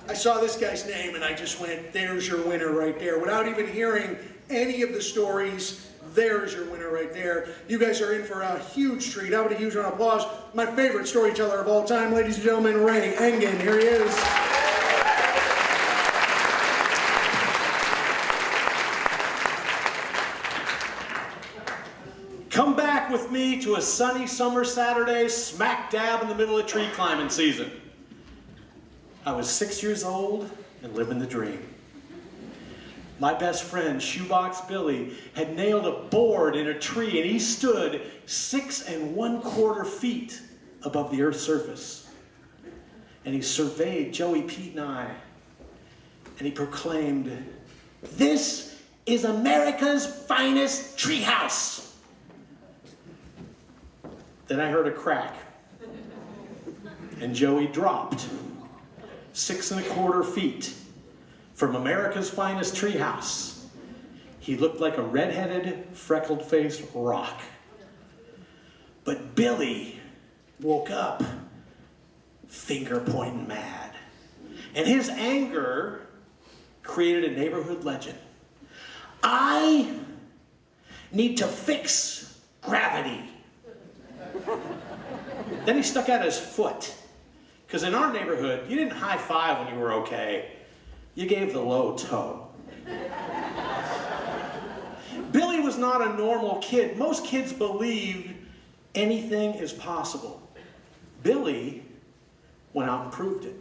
I saw this guy's name and I just went, there's your winner right there. Without even hearing any of the stories, there's your winner right there. You guys are in for a huge treat. How about a huge round of applause? My favorite storyteller of all time, ladies and gentlemen, Ray Engen. Here he is. Come back with me to a sunny summer Saturday, smack dab in the middle of tree climbing season. I was 6 years old and living the dream. My best friend, Shoebox Billy, had nailed a board in a tree and he stood 6 1/4 feet above the Earth's surface. And he surveyed Joey, Pete, and I, and he proclaimed, "This is America's finest treehouse." Then I heard a crack, and Joey dropped 6 1/4 feet from America's finest treehouse. He looked like a red-headed, freckled-faced rock. But Billy woke up finger-pointing mad. And his anger created a neighborhood legend. I need to fix gravity. Then he stuck out his foot. Because in our neighborhood, you didn't high-five when you were okay. You gave the low toe. Billy was not a normal kid. Most kids believed anything is possible. Billy went out and proved it.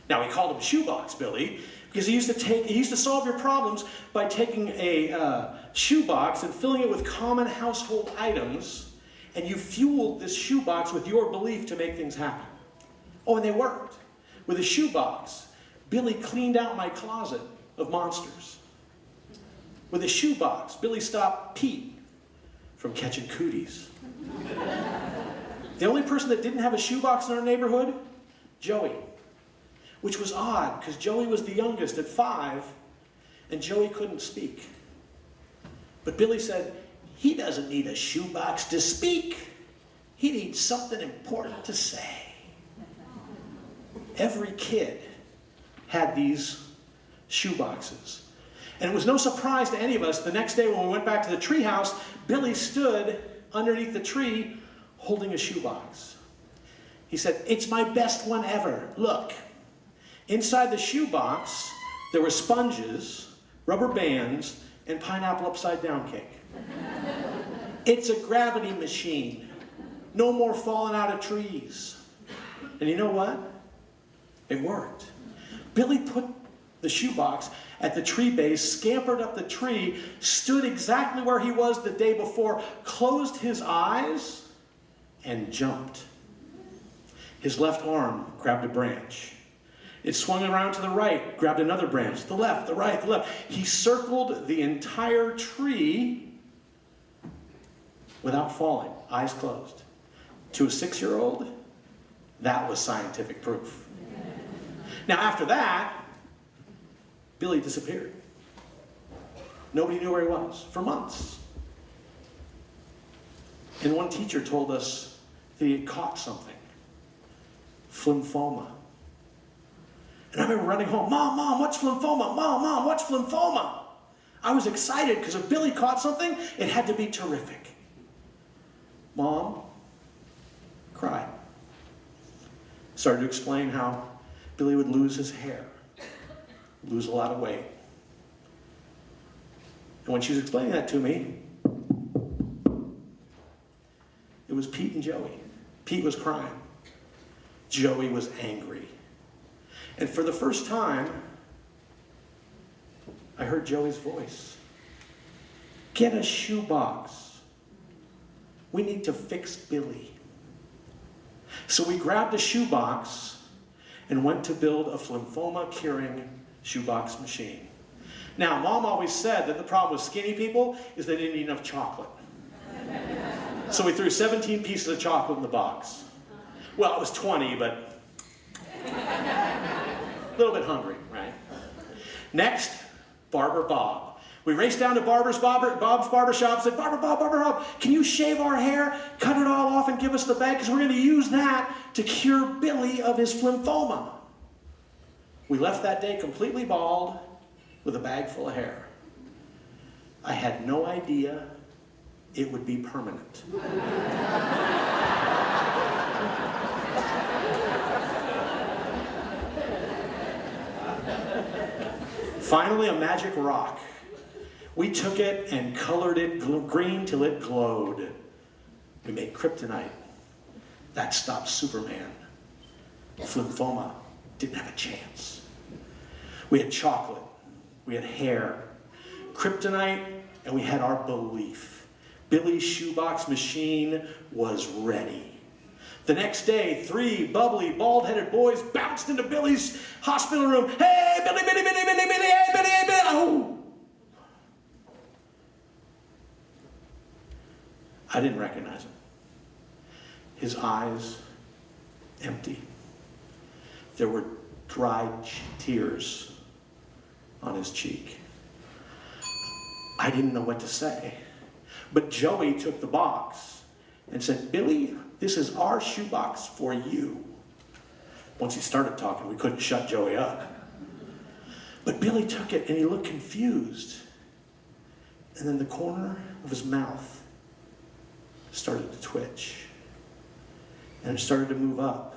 Now, we called him Shoebox Billy because he used to solve your problems by taking a shoebox and filling it with common household items, and you fueled this shoebox with your belief to make things happen. Oh, and they worked. With a shoebox, Billy cleaned out my closet of monsters. With a shoebox, Billy stopped Pete from catching cooties. The only person that didn't have a shoebox in our neighborhood, Joey. Which was odd, because Joey was the youngest at 5, and Joey couldn't speak. But Billy said, he doesn't need a shoebox to speak. He needs something important to say. Every kid had these shoeboxes. And it was no surprise to any of us, the next day when we went back to the treehouse, Billy stood underneath the tree holding a shoebox. He said, "It's my best one ever. Look." Inside the shoebox, there were sponges, rubber bands, and pineapple upside-down cake. It's a gravity machine. No more falling out of trees. And you know what? It worked. Billy put the shoebox at the tree base, scampered up the tree, stood exactly where he was the day before, closed his eyes, and jumped. His left arm grabbed a branch. It swung around to the right, grabbed another branch, the left, the right, the left. He circled the entire tree without falling, eyes closed. To a 6-year-old, that was scientific proof. Now after that, Billy disappeared. Nobody knew where he was for months. And one teacher told us that he had caught something. Lymphoma. And I remember running home, Mom, what's lymphoma? Mom, what's lymphoma? I was excited because if Billy caught something, it had to be terrific. Mom cried. Started to explain how Billy would lose his hair, lose a lot of weight. And when she was explaining that to me, it was Pete and Joey. Pete was crying. Joey was angry. And for the first time, I heard Joey's voice. Get a shoebox. We need to fix Billy. So we grabbed a shoebox and went to build a lymphoma-curing shoebox machine. Now, Mom always said that the problem with skinny people is they didn't eat enough chocolate. So we threw 17 pieces of chocolate in the box. Well, it was 20, but a little bit hungry, right? Next, Barber Bob. We raced down to Bob's barber shop and said, Barber Bob, can you shave our hair, cut it all off, and give us the bag? Because we're going to use that to cure Billy of his lymphoma. We left that day completely bald with a bag full of hair. I had no idea it would be permanent. Finally, a magic rock. We took it and colored it green till it glowed. We made kryptonite. That stopped Superman. Lymphoma didn't have a chance. We had chocolate. We had hair. Kryptonite, and we had our belief. Billy's shoebox machine was ready. The next day, 3 bubbly, bald-headed boys bounced into Billy's hospital room. Hey, Billy, hey, Billy, oh! I didn't recognize him. His eyes empty. There were dried tears on his cheek. I didn't know what to say. But Joey took the box and said, Billy, this is our shoebox for you. Once he started talking, we couldn't shut Joey up. But Billy took it and he looked confused. And then the corner of his mouth started to twitch. And it started to move up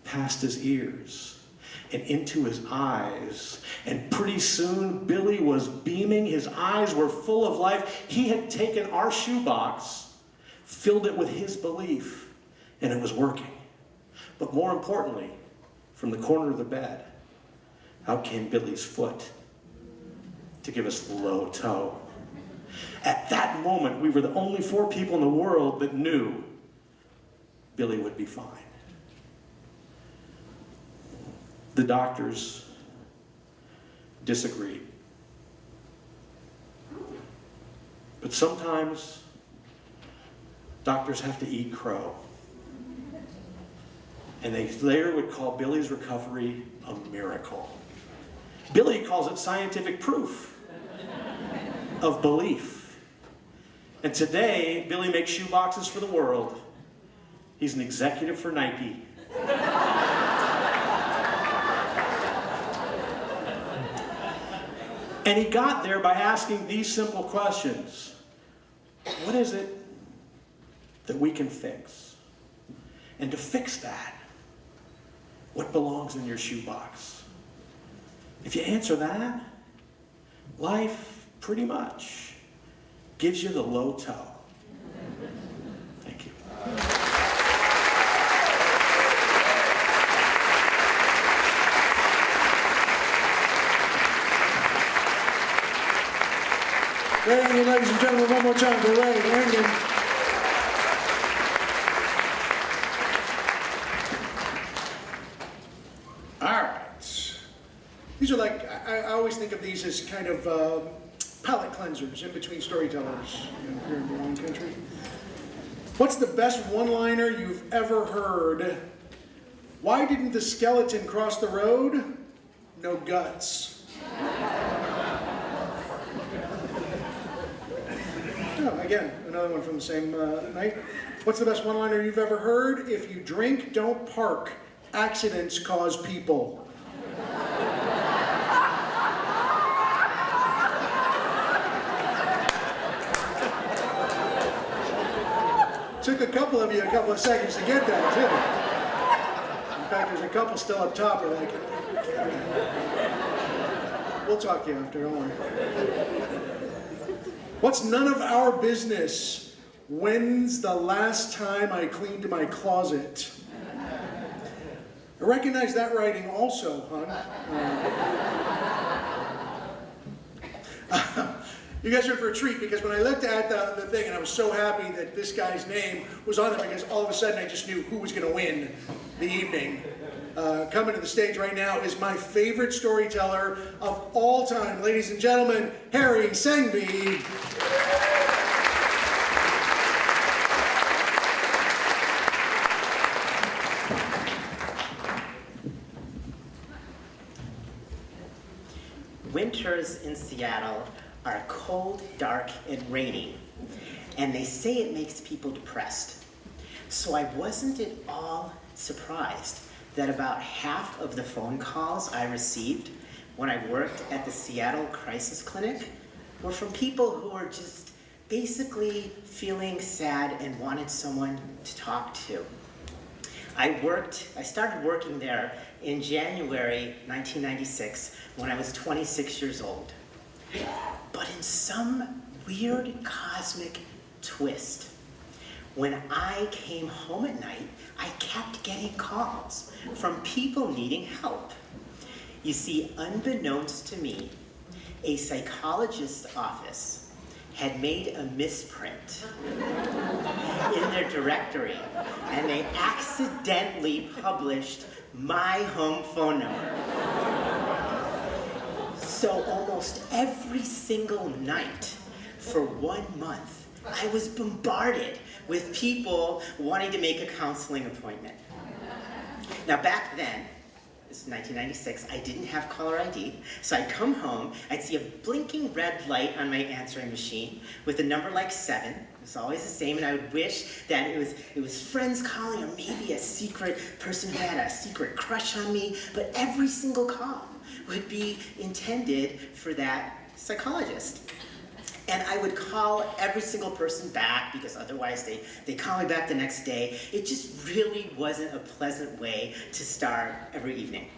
past his ears and into his eyes. And pretty soon, Billy was beaming. His eyes were full of life. He had taken our shoebox, filled it with his belief, and it was working. But more importantly, from the corner of the bed, out came Billy's foot to give us the low toe. At that moment, we were the only 4 people in the world that knew Billy would be fine. The doctors disagreed. But sometimes doctors have to eat crow. And they later would call Billy's recovery a miracle. Billy calls it scientific proof of belief. And today, Billy makes shoeboxes for the world. He's an executive for Nike. And he got there by asking these simple questions. What is it that we can fix? And to fix that, what belongs in your shoebox? If you answer that, life pretty much gives you the low toe. Thank you. Ray Engen, ladies and gentlemen, one more time for Ray Engen. All right. These are like, I always think of these as kind of palate cleansers in between storytellers here in the wine country. What's the best one-liner you've ever heard? Why didn't the skeleton cross the road? No guts. Oh, again, another one from the same night. What's the best one-liner you've ever heard? If you drink, don't park. Accidents cause people. Took a couple of you a couple of seconds to get that, too. In fact, there's a couple still up top who are like, we'll talk to you after, don't worry. What's none of our business? When's the last time I cleaned my closet? I recognize that writing also, hon. You guys are in for a treat because when I looked at the thing and I was so happy that this guy's name was on there because all of a sudden I just knew who was going to win the evening. Coming to the stage right now is my favorite storyteller of all time. Ladies and gentlemen, Harry Sengby. Winters in Seattle are cold, dark, and rainy, and they say it makes people depressed. So I wasn't at all surprised that about half of the phone calls I received when I worked at the Seattle Crisis Clinic were from people who were just basically feeling sad and wanted someone to talk to. I started working there in January 1996 when I was 26 years old. But in some weird cosmic twist, when I came home at night, I kept getting calls from people needing help. You see, unbeknownst to me, a psychologist's office had made a misprint in their directory, and they accidentally published my home phone number. So almost every single night for 1 month, I was bombarded with people wanting to make a counseling appointment. Now back then, this is 1996, I didn't have caller ID, so I'd come home, I'd see a blinking red light on my answering machine with a number like 7. It was always the same, and I would wish that it was friends calling, or maybe a secret person who had a secret crush on me, but every single call would be intended for that psychologist. And I would call every single person back because otherwise they call me back the next day. It just really wasn't a pleasant way to start every evening.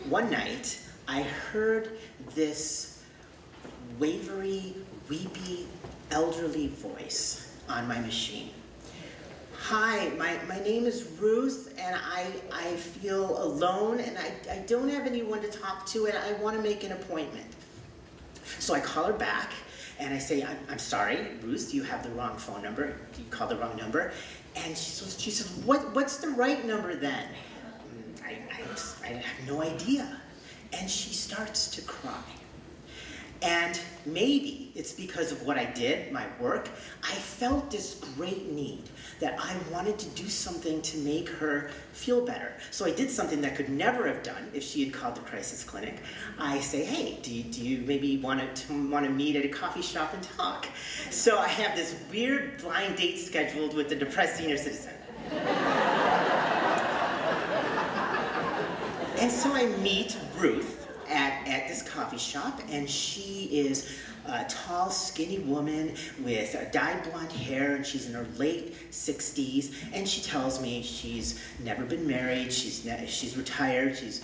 One night, I heard this wavery, weepy, elderly voice on my machine. Hi, my name is Ruth, and I feel alone, and I don't have anyone to talk to, and I want to make an appointment. So I call her back, and I say, I'm sorry, Ruth, you have the wrong phone number. You called the wrong number. And she says, what's the right number then? I have no idea. And she starts to cry. And maybe it's because of what I did, my work, I felt this great need that I wanted to do something to make her feel better. So I did something that I could never have done if she had called the crisis clinic. I say, hey, do you maybe want to meet at a coffee shop and talk? So I have this weird blind date scheduled with the depressed senior citizen. And so I meet Ruth at this coffee shop, and she is a tall, skinny woman with dyed blonde hair, and she's in her late 60s, and she tells me she's never been married, she's retired, she's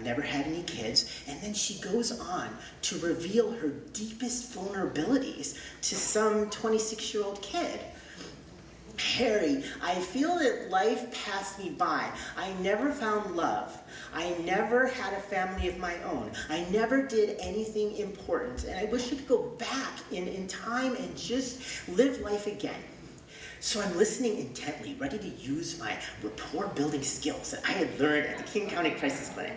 never had any kids, and then she goes on to reveal her deepest vulnerabilities to some 26-year-old kid. Harry, I feel that life passed me by. I never found love. I never had a family of my own. I never did anything important. And I wish I could go back in time and just live life again. So I'm listening intently, ready to use my rapport building skills that I had learned at the King County Crisis Clinic.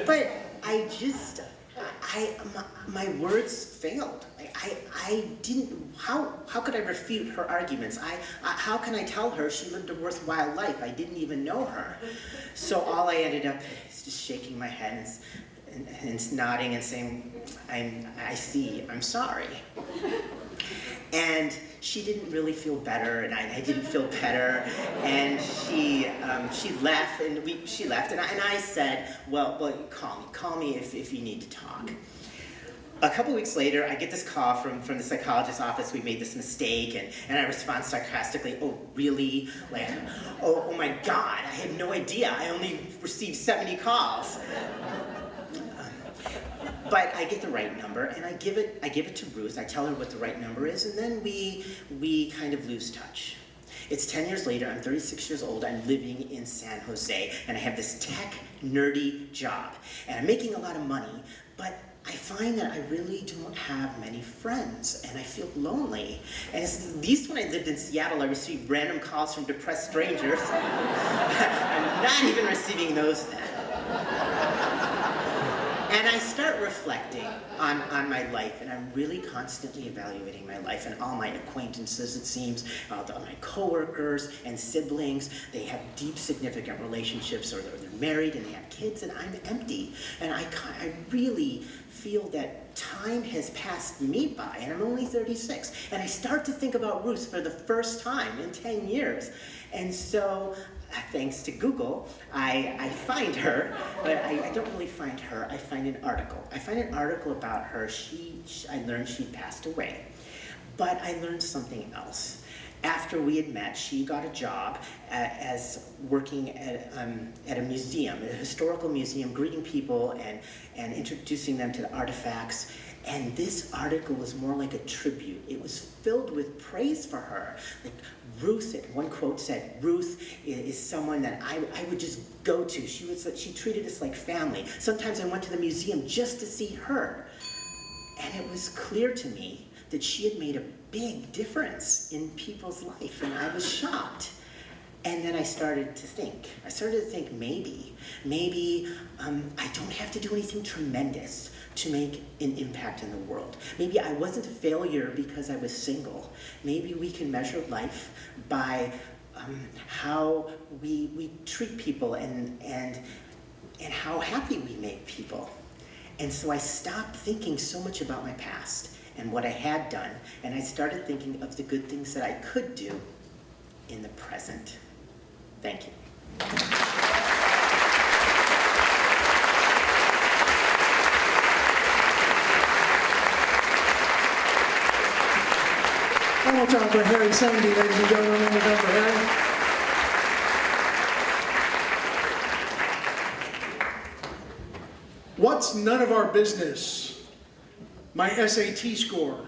But my words failed. I didn't, how could I refute her arguments? How can I tell her she lived a worthwhile life? I didn't even know her. So all I ended up is just shaking my head and nodding and saying, I see, I'm sorry. And she didn't really feel better, and I didn't feel better, and she left, and I said, well, call me if you need to talk. A couple weeks later, I get this call from the psychologist's office. We made this mistake, and I respond sarcastically, oh, really? Like, oh my God, I had no idea. I only received 70 calls. But I get the right number, and I give it to Ruth. I tell her what the right number is, and then we kind of lose touch. It's 10 years later, I'm 36 years old, I'm living in San Jose, and I have this tech nerdy job. And I'm making a lot of money, but I find that I really don't have many friends, and I feel lonely. And at least when I lived in Seattle, I received random calls from depressed strangers. I'm not even receiving those now. And I start reflecting on my life, and I'm really constantly evaluating my life and all my acquaintances, it seems, my coworkers and siblings. They have deep, significant relationships, or they're married and they have kids, and I'm empty. And I really feel that time has passed me by, and I'm only 36. And I start to think about Ruth for the first time in 10 years. And so, thanks to Google, I find her, but I don't really find her. I find an article. I find an article about her. I learned she'd passed away, but I learned something else. After we had met, she got a job as working at a museum, a historical museum, greeting people and introducing them to the artifacts. And this article was more like a tribute. It was filled with praise for her. Like Ruth, one quote said, "Ruth is someone that I would just go to. She treated us like family. Sometimes I went to the museum just to see her." And it was clear to me that she had made a big difference in people's life, and I was shocked. And then I started to think. Maybe I don't have to do anything tremendous to make an impact in the world. Maybe I wasn't a failure because I was single. Maybe we can measure life by how we treat people and how happy we make people. And so I stopped thinking so much about my past and what I had done, and I started thinking of the good things that I could do in the present. Thank you. One more time for Harry Sandy, ladies and gentlemen. One more time for Harry. What's none of our business? My SAT score.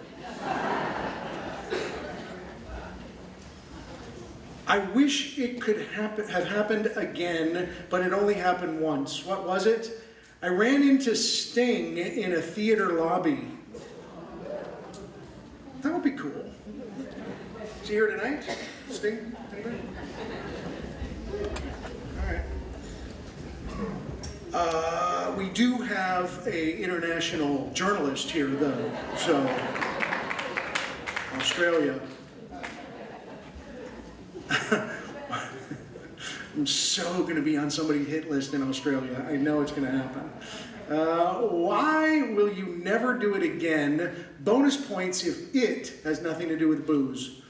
I wish it could have happened again, but it only happened once. What was it? I ran into Sting in a theater lobby. That would be cool. Is he here tonight? Sting? Anybody? All right. We do have an international journalist here, though. So, Australia. I'm so going to be on somebody's hit list in Australia. I know it's going to happen. Why will you never do it again? Bonus points if it has nothing to do with booze.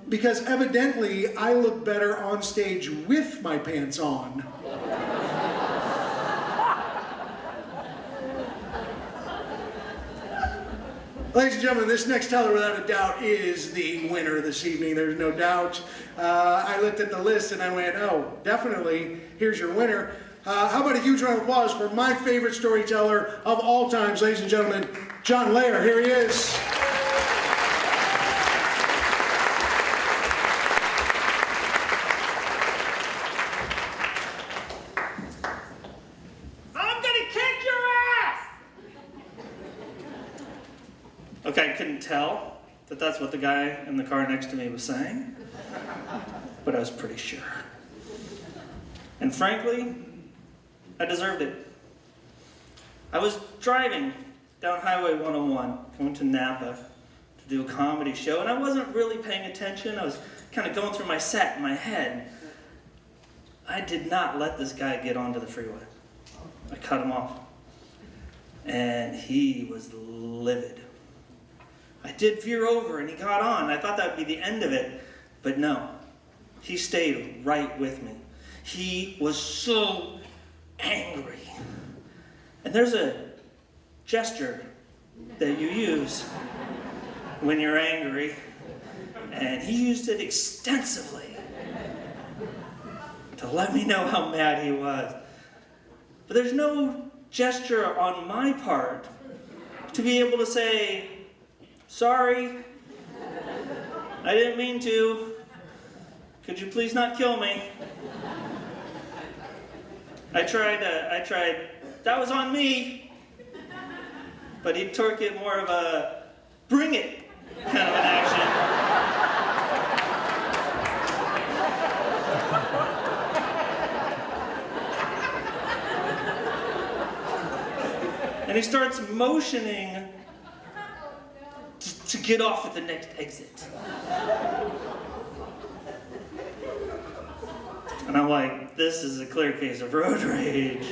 Because evidently I look better on stage with my pants on. Ladies and gentlemen, this next teller, without a doubt, is the winner this evening. There's no doubt. I looked at the list and I went, oh, definitely, here's your winner. How about a huge round of applause for my favorite storyteller of all times, ladies and gentlemen, John Lair. Here he is. Okay, I couldn't tell that that's what the guy in the car next to me was saying, but I was pretty sure. And frankly, I deserved it. I was driving down Highway 101, going to Napa to do a comedy show, and I wasn't really paying attention. I was kind of going through my set in my head. I did not let this guy get onto the freeway. I cut him off. And he was livid. I did veer over and he got on. I thought that would be the end of it, but no. He stayed right with me. He was so angry. And there's a gesture that you use when you're angry, and he used it extensively to let me know how mad he was. But there's no gesture on my part to be able to say, sorry, I didn't mean to. Could you please not kill me? I tried, that was on me. but he took it more of a bring it kind of an action. And he starts motioning to get off at the next exit. And I'm like, this is a clear case of road rage.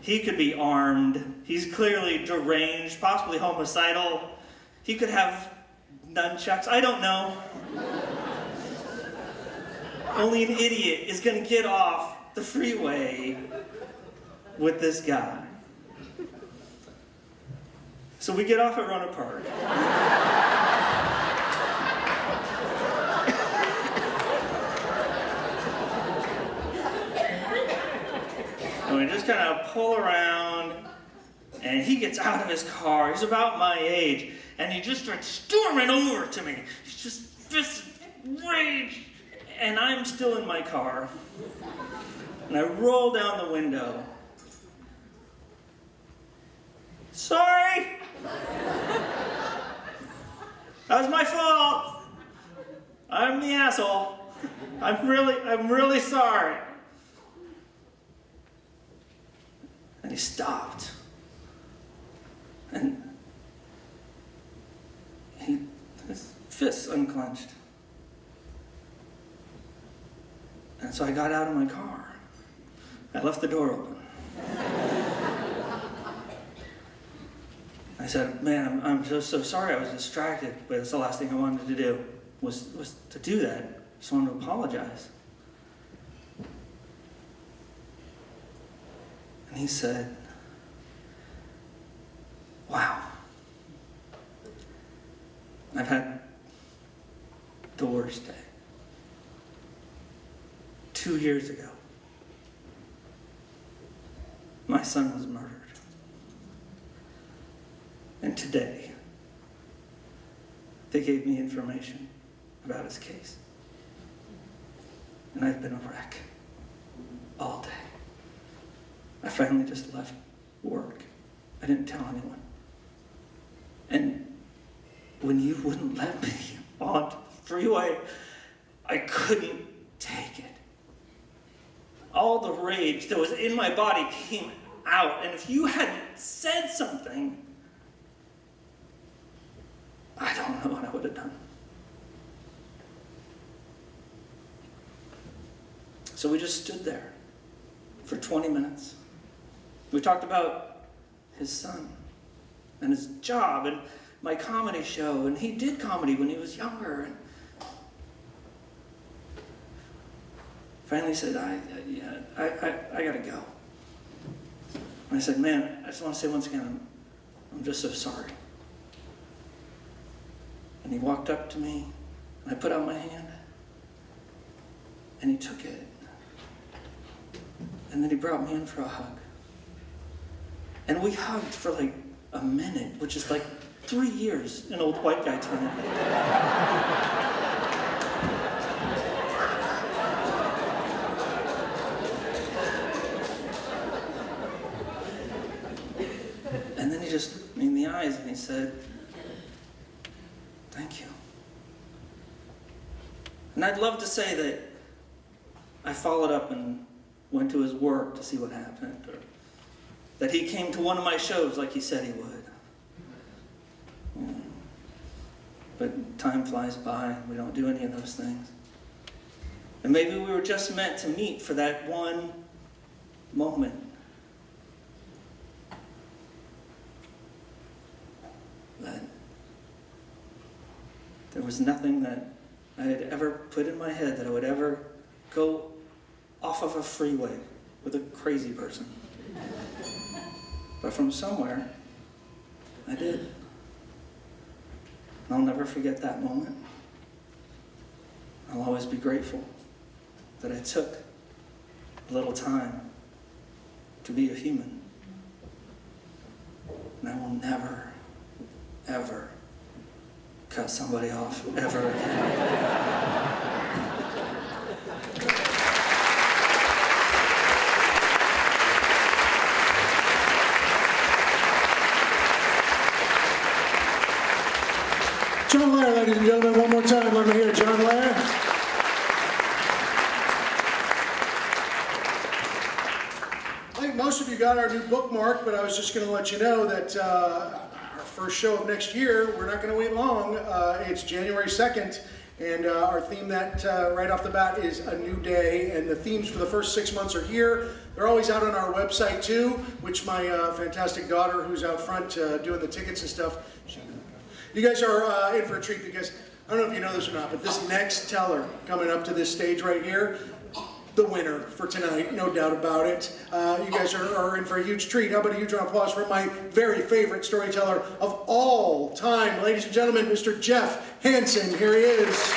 He could be armed. He's clearly deranged, possibly homicidal. He could have nunchucks. I don't know. Only an idiot is going to get off the freeway with this guy. So we get off at Roanoke Park. And we just kind of pull around, and he gets out of his car. He's about my age, and he just starts storming over to me. He's just this rage, and I'm still in my car. And I roll down the window. Sorry. That was my fault. I'm the asshole. I'm really sorry. And he stopped. And his fists unclenched. And so I got out of my car. I left the door open. I said, man, I'm just so sorry I was distracted, but it's the last thing I wanted to do was to do that. I just wanted to apologize. And he said, wow, I've had the worst day. 2 years ago, my son was murdered. And today, they gave me information about his case. And I've been a wreck all day. I finally just left work. I didn't tell anyone. And when you wouldn't let me on the freeway, I couldn't take it. All the rage that was in my body came out. And if you hadn't said something, I don't know what I would have done. So we just stood there for 20 minutes. We talked about his son and his job and my comedy show, and he did comedy when he was younger. And finally said, I gotta go. And I said, man, I just want to say once again, I'm just so sorry. And he walked up to me, and I put out my hand, and he took it. And then he brought me in for a hug. And we hugged for like a minute, which is like 3 years in old white guy time. And then he just looked me in the eyes and he said, thank you. And I'd love to say that I followed up and went to his work to see what happened, or that he came to one of my shows like he said he would. But time flies by, and we don't do any of those things. And maybe we were just meant to meet for that one moment. But there was nothing that I had ever put in my head that I would ever go off of a freeway with a crazy person. But from somewhere, I did. And I'll never forget that moment. I'll always be grateful that I took a little time to be a human. And I will never, ever cut somebody off ever again. John Lair, ladies and gentlemen, one more time. Let me hear John Lair. I think most of you got our new bookmark, but I was just going to let you know that our first show of next year, we're not going to wait long. It's January 2nd, and our theme that right off the bat is A New Day, and the themes for the first 6 months are here. They're always out on our website too, which my fantastic daughter, who's out front doing the tickets and stuff, you guys are in for a treat because I don't know if you know this or not, but this next teller coming up to this stage right here, the winner for tonight, no doubt about it. You guys are in for a huge treat. How about a huge round of applause for my very favorite storyteller of all time, ladies and gentlemen, Mr. Jeff Hansen. Here he is.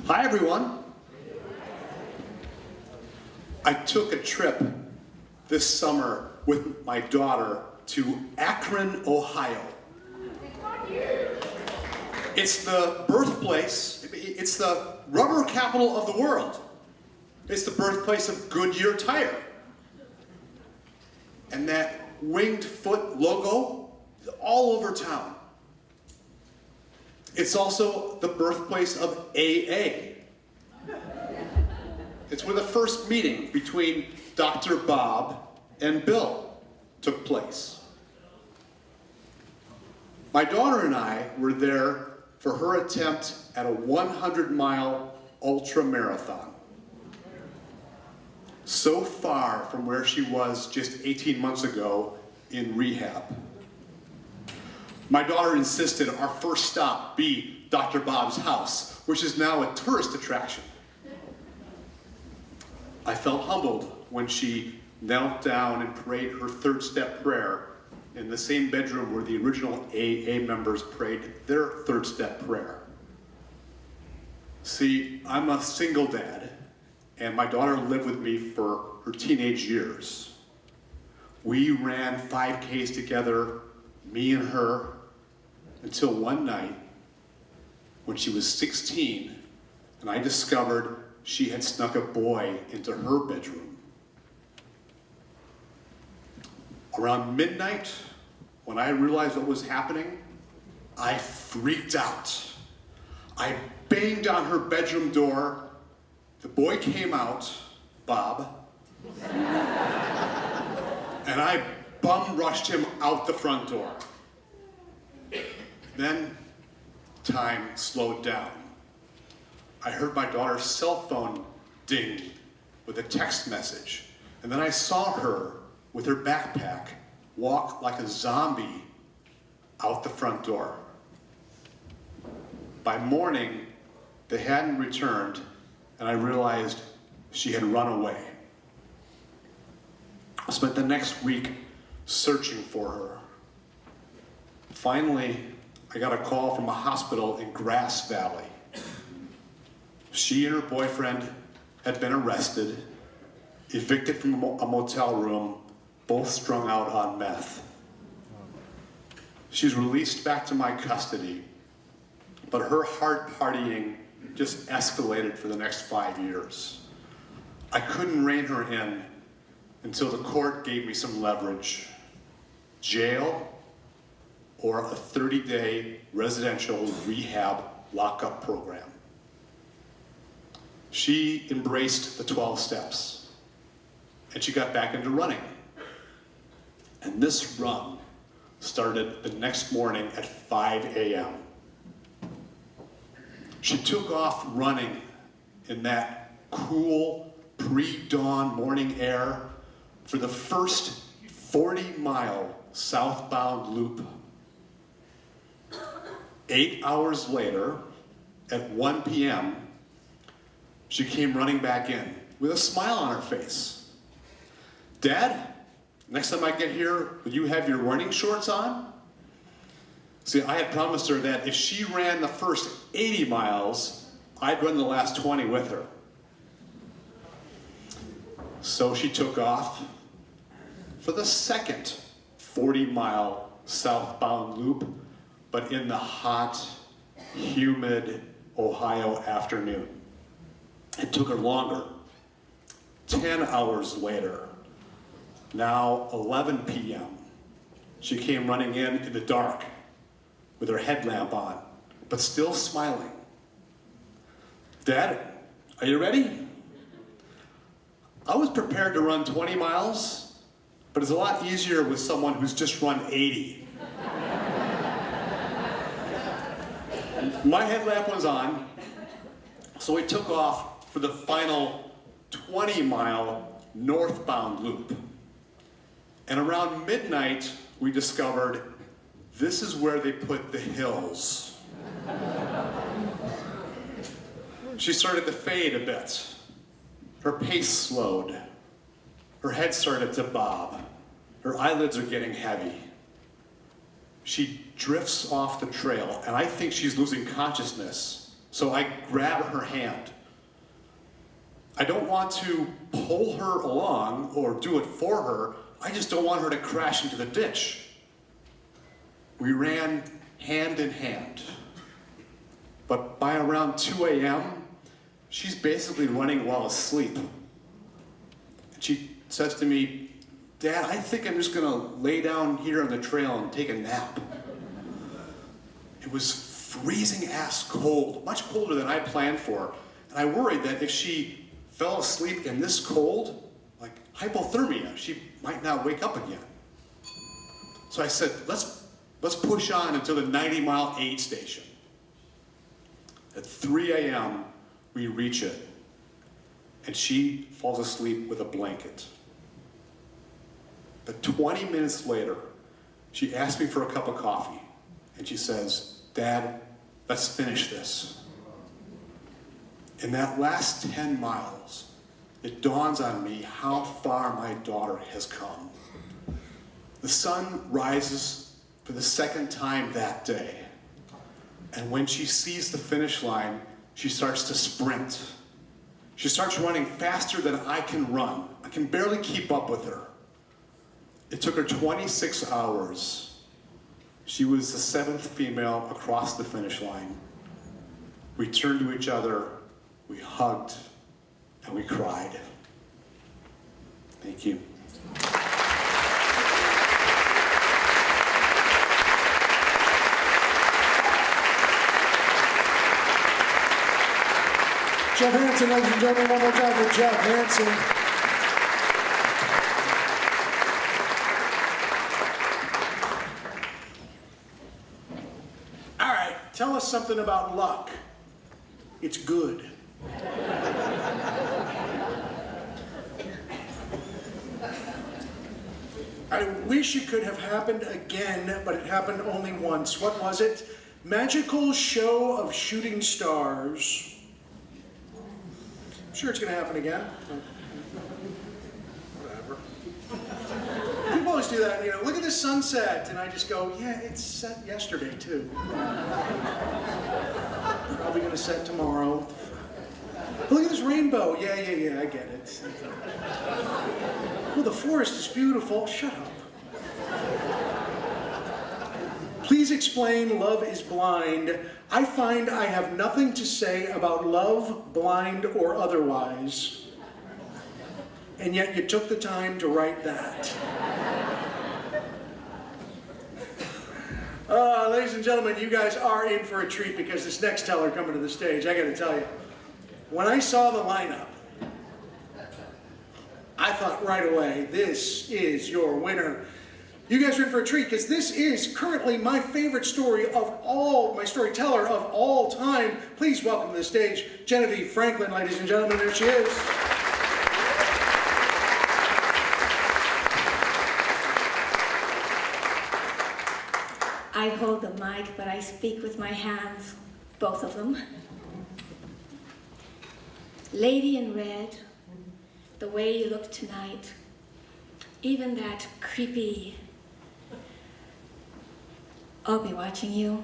Hi, everyone. I took a trip this summer with my daughter to Akron, Ohio. It's the birthplace, it's the rubber capital of the world. It's the birthplace of Goodyear Tire. And that winged foot logo is all over town. It's also the birthplace of AA. It's where the first meeting between Dr. Bob and Bill took place. My daughter and I were there for her attempt at a 100-mile ultra marathon. So far from where she was just 18 months ago in rehab. My daughter insisted our first stop be Dr. Bob's house, which is now a tourist attraction. I felt humbled when she knelt down and prayed her third step prayer in the same bedroom where the original AA members prayed their third step prayer. See, I'm a single dad, and my daughter lived with me for her teenage years. We ran 5Ks together, me and her, until one night when she was 16 and I discovered she had snuck a boy into her bedroom. Around midnight, when I realized what was happening, I freaked out. I banged on her bedroom door. The boy came out, Bob, and I bum rushed him out the front door. Then time slowed down. I heard my daughter's cell phone ding with a text message, and then I saw her with her backpack walk like a zombie out the front door. By morning, they hadn't returned, and I realized she had run away. I spent the next week searching for her. Finally, I got a call from a hospital in Grass Valley. She and her boyfriend had been arrested, evicted from a motel room, both strung out on meth. She's released back to my custody, but her hard partying just escalated for the next 5 years. I couldn't rein her in until the court gave me some leverage. Jail or a 30-day residential rehab lockup program. She embraced the 12 steps, and she got back into running. And this run started the next morning at 5 a.m. She took off running in that cool pre-dawn morning air for the first 40-mile southbound loop. 8 hours later, at 1 p.m., she came running back in with a smile on her face. Dad, next time I get here, will you have your running shorts on? See, I had promised her that if she ran the first 80 miles, I'd run the last 20 with her. So she took off for the second 40-mile southbound loop, but in the hot, humid Ohio afternoon. It took her longer. 10 hours later, now 11 p.m., she came running in the dark with her headlamp on, but still smiling. Dad, are you ready? I was prepared to run 20 miles, but it's a lot easier with someone who's just run 80. My headlamp was on, so we took off for the final 20-mile northbound loop. And around midnight, we discovered this is where they put the hills. She started to fade a bit. Her pace slowed. Her head started to bob. Her eyelids are getting heavy. She drifts off the trail, and I think she's losing consciousness. So I grab her hand. I don't want to pull her along or do it for her. I just don't want her to crash into the ditch. We ran hand in hand. But by around 2 a.m., she's basically running while asleep. And she says to me, Dad, I think I'm just gonna lay down here on the trail and take a nap. It was freezing ass cold, much colder than I planned for. And I worried that if she fell asleep in this cold, like hypothermia, she might not wake up again. So I said, let's push on until the 90-mile aid station. At 3 a.m., we reach it, and she falls asleep with a blanket. But 20 minutes later, she asked me for a cup of coffee, and she says, Dad, let's finish this. In that last 10 miles, it dawns on me how far my daughter has come. The sun rises for the second time that day, and when she sees the finish line, she starts to sprint. She starts running faster than I can run. I can barely keep up with her. It took her 26 hours. She was the 7th female across the finish line. We turned to each other, we hugged, and we cried. Thank you. Jeff Hansen, ladies and gentlemen, one more time for Jeff Hansen. All right, tell us something about luck. It's good. I wish it could have happened again, but it happened only once. What was it? Magical show of shooting stars. I'm sure it's going to happen again. Whatever. People always do that, look at this sunset. And I just go, yeah, it set yesterday too. Probably going to set tomorrow. Look at this rainbow. Yeah, I get it. Well, the forest is beautiful. Shut up. Please explain Love is Blind. I find I have nothing to say about love, blind or otherwise. And yet you took the time to write that. Ladies and gentlemen, you guys are in for a treat because this next teller coming to the stage, I gotta tell you, when I saw the lineup, I thought right away, this is your winner. You guys are in for a treat because this is currently my favorite story of all, my storyteller of all time. Please welcome to the stage, Genevieve Franklin, ladies and gentlemen, there she is. I hold the mic, but I speak with my hands, both of them. Lady in red, the way you look tonight, even that creepy, I'll be watching you,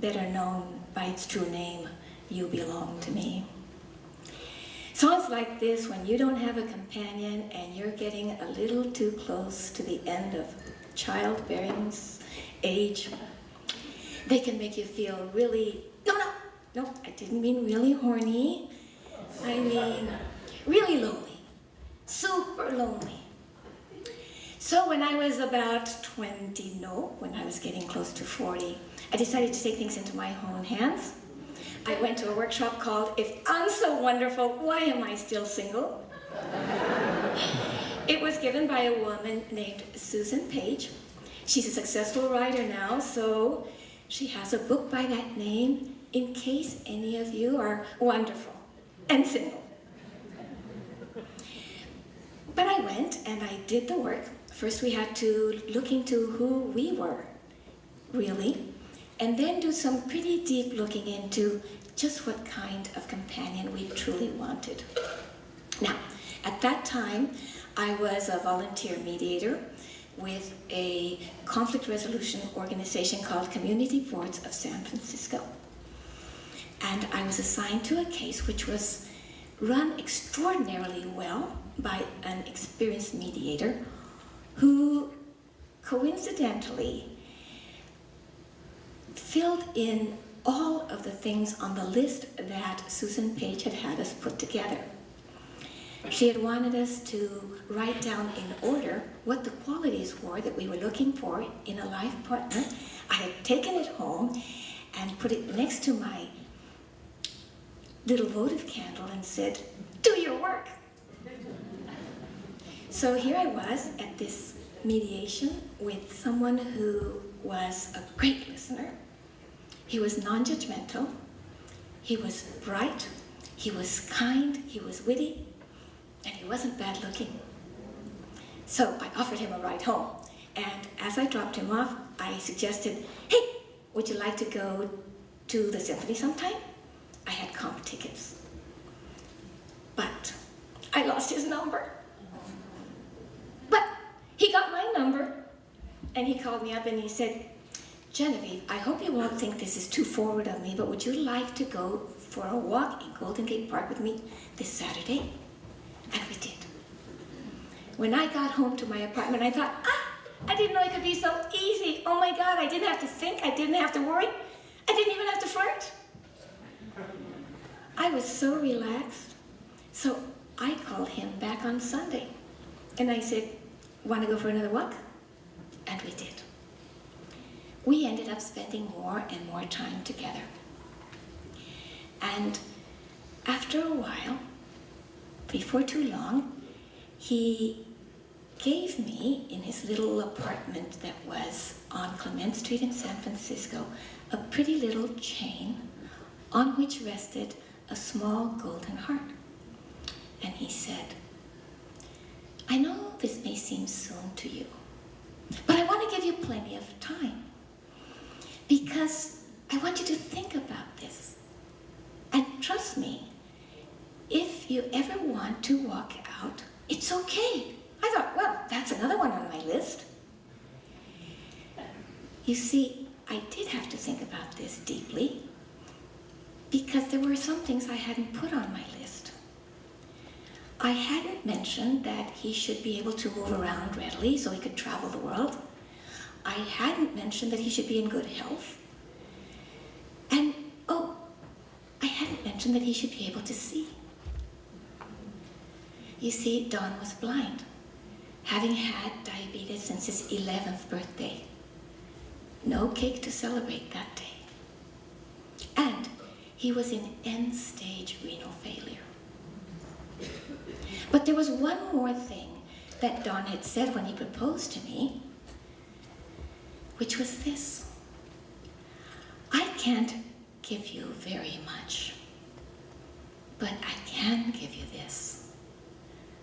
better known by its true name, you belong to me. Songs like this, when you don't have a companion and you're getting a little too close to the end of childbearing age, they can make you feel really, no, I didn't mean really horny, I mean, really lonely, super lonely. So when I was about 20, when I was getting close to 40, I decided to take things into my own hands. I went to a workshop called If I'm So Wonderful, Why Am I Still Single? It was given by a woman named Susan Page. She's a successful writer now, so she has a book by that name in case any of you are wonderful and single. But I went and I did the work. First we had to look into who we were, really, and then do some pretty deep looking into just what kind of companion we truly wanted. Now, at that time, I was a volunteer mediator with a conflict resolution organization called Community Boards of San Francisco. And I was assigned to a case which was run extraordinarily well by an experienced mediator who coincidentally filled in all of the things on the list that Susan Page had had us put together. She had wanted us to write down in order what the qualities were that we were looking for in a life partner. I had taken it home and put it next to my little votive candle and said, "Do your work." So here I was at this mediation with someone who was a great listener. He was non-judgmental, he was bright, he was kind, he was witty, and he wasn't bad looking. So I offered him a ride home, and as I dropped him off, I suggested, "Hey, would you like to go to the symphony sometime?" I had comp tickets. But I lost his number. But he got my number, and he called me up and he said, "Genevieve, I hope you won't think this is too forward of me, but would you like to go for a walk in Golden Gate Park with me this Saturday?" And we did. When I got home to my apartment, I thought, I didn't know it could be so easy. Oh my God, I didn't have to think, I didn't have to worry, I didn't even have to flirt. I was so relaxed. So I called him back on Sunday, and I said, "Want to go for another walk?" And we did. We ended up spending more and more time together. And after a while, before too long, he gave me, in his little apartment that was on Clement Street in San Francisco, a pretty little chain on which rested a small golden heart. And he said, "I know this may seem soon to you, but I want to give you plenty of time, because I want you to think about this. And trust me, if you ever want to walk out, it's okay." I thought, well, that's another one on my list. You see, I did have to think about this deeply, because there were some things I hadn't put on my list. I hadn't mentioned that he should be able to move around readily so he could travel the world. I hadn't mentioned that he should be in good health. And, I hadn't mentioned that he should be able to see. You see, Don was blind, having had diabetes since his 11th birthday. No cake to celebrate that day. And he was in end-stage renal failure. But there was one more thing that Don had said when he proposed to me, which was this: "I can't give you very much, but I can give you this.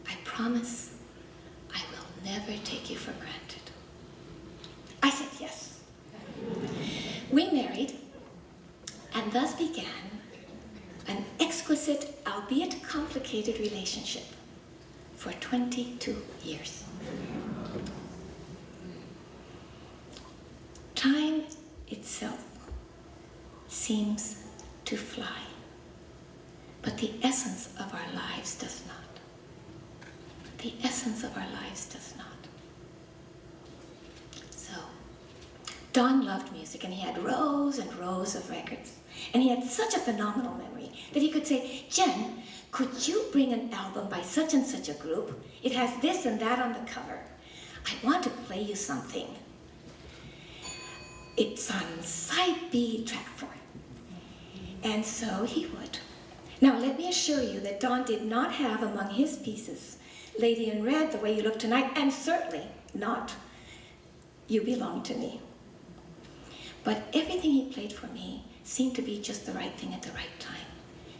I promise I will never take you for granted." I said yes. We married, and thus began an exquisite, albeit complicated relationship for 22 years. Time itself seems to fly, but the essence of our lives does not. The essence of our lives does not. So, Don loved music, and he had rows and rows of records. And he had such a phenomenal memory that he could say, "Jen, could you bring an album by such and such a group? It has this and that on the cover. I want to play you something. It's on side B, track 4. And so he would. Now let me assure you that Don did not have among his pieces Lady in Red, The Way You Look Tonight, and certainly not You Belong to Me. But everything he played for me seemed to be just the right thing at the right time.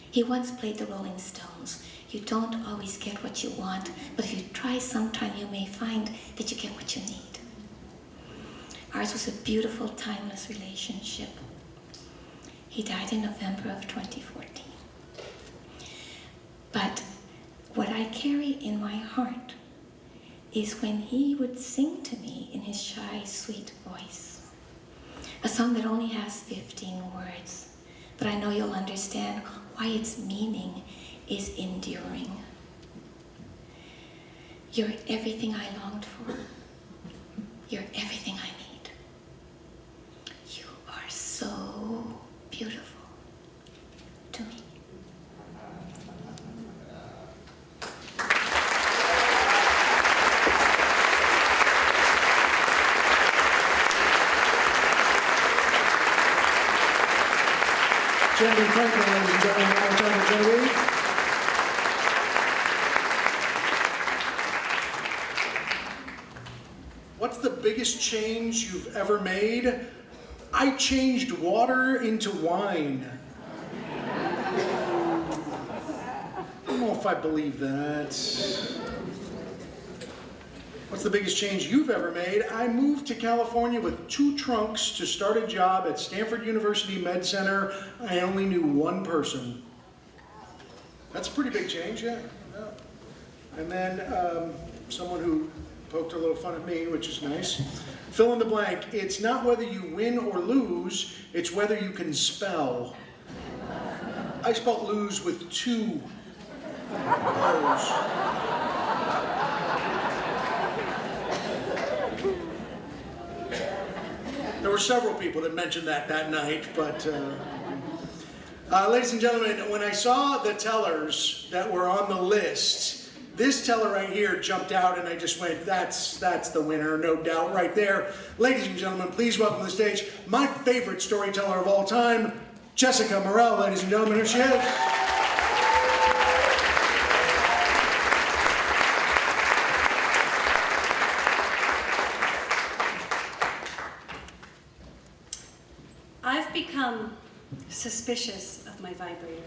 He once played the Rolling Stones. You don't always get what you want, but if you try sometime, you may find that you get what you need. Ours was a beautiful, timeless relationship. He died in November of 2014. But what I carry in my heart is when he would sing to me in his shy, sweet voice. A song that only has 15 words, but I know you'll understand why its meaning is enduring. You're everything I longed for. You're everything I need. You are so beautiful to me. Genevieve Franklin, ladies and gentlemen, Untitled Genevieve. What's the biggest change you've ever made? I changed water into wine. I don't know if I believe that. What's the biggest change you've ever made? I moved to California with 2 trunks to start a job at Stanford University Med Center. I only knew one person. That's a pretty big change, yeah. And then someone who poked a little fun at me, which is nice. Fill in the blank. It's not whether you win or lose, it's whether you can spell. I spelled lose with 2 O's. There were several people that mentioned that night, but ladies and gentlemen, when I saw the tellers that were on the list, this teller right here jumped out and I just went, that's the winner, no doubt, right there. Ladies and gentlemen, please welcome to the stage my favorite storyteller of all time, Jessica Morell, ladies and gentlemen, here she is. I've become suspicious of my vibrator.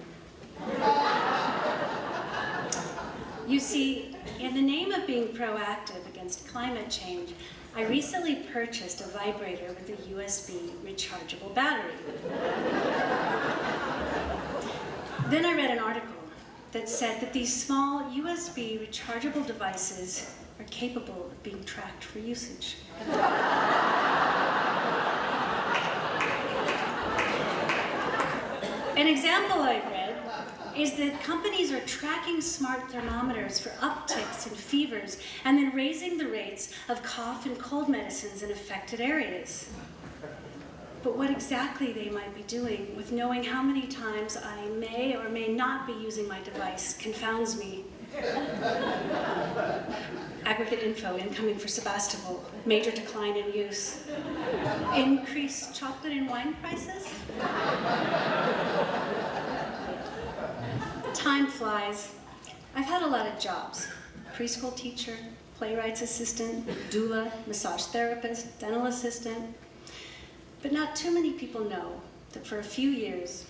You see, in the name of being proactive against climate change, I recently purchased a vibrator with a USB rechargeable battery. Then I read an article that said that these small USB rechargeable devices are capable of being tracked for usage. An example I've read is that companies are tracking smart thermometers for upticks and fevers and then raising the rates of cough and cold medicines in affected areas. But what exactly they might be doing with knowing how many times I may or may not be using my device confounds me. Aggregate info incoming for Sebastopol. Major decline in use. Increased chocolate and wine prices? Time flies. I've had a lot of jobs. Preschool teacher, playwright's assistant, doula, massage therapist, dental assistant. But not too many people know that for a few years,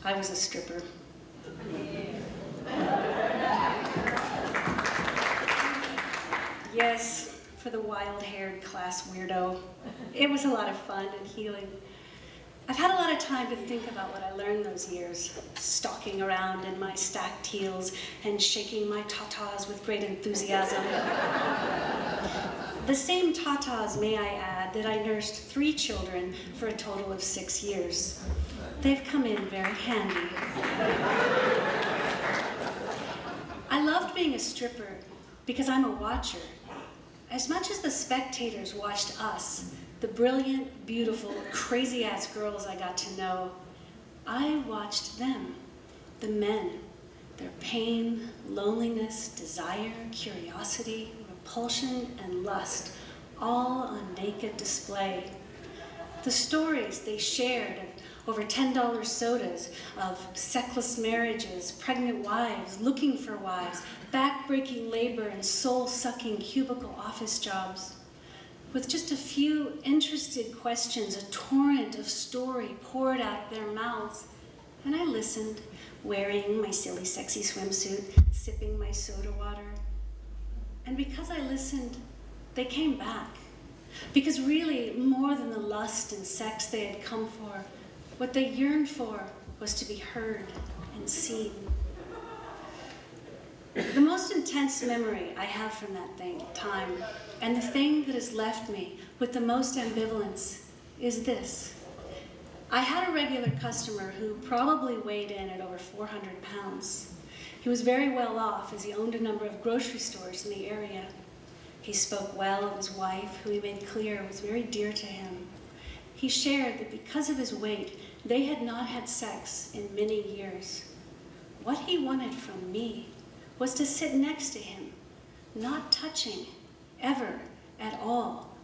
I was a stripper. Yes, for the wild-haired class weirdo. It was a lot of fun and healing. I've had a lot of time to think about what I learned those years, stalking around in my stacked heels and shaking my tatas with great enthusiasm. The same tatas, may I add, that I nursed 3 children for a total of 6 years. They've come in very handy. I loved being a stripper because I'm a watcher. As much as the spectators watched us, the brilliant, beautiful, crazy-ass girls I got to know, I watched them, the men, Their pain, loneliness, desire, curiosity, repulsion, and lust, all on naked display. The stories they shared of over $10 sodas, of sexless marriages, pregnant wives, looking for wives, back-breaking labor, and soul-sucking cubicle office jobs. With just a few interested questions, a torrent of story poured out of their mouths, and I listened, wearing my silly, sexy swimsuit, sipping my soda water. And because I listened, they came back. Because really, more than the lust and sex they had come for, what they yearned for was to be heard and seen. The most intense memory I have from that time, and the thing that has left me with the most ambivalence, is this. I had a regular customer who probably weighed in at over 400 pounds. He was very well off as he owned a number of grocery stores in the area. He spoke well of his wife, who he made clear was very dear to him. He shared that because of his weight, they had not had sex in many years. What he wanted from me was to sit next to him, not touching, ever, at all,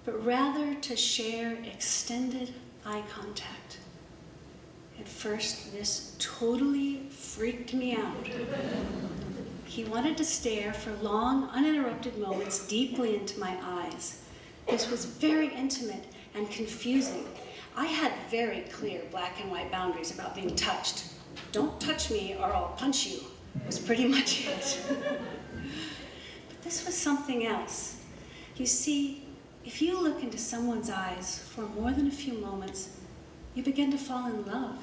but rather to share extended eye contact. At first, this totally freaked me out. He wanted to stare for long, uninterrupted moments deeply into my eyes. This was very intimate and confusing. I had very clear black and white boundaries about being touched. Don't touch me or I'll punch you, was pretty much it. But this was something else. You see, if you look into someone's eyes for more than a few moments, you begin to fall in love.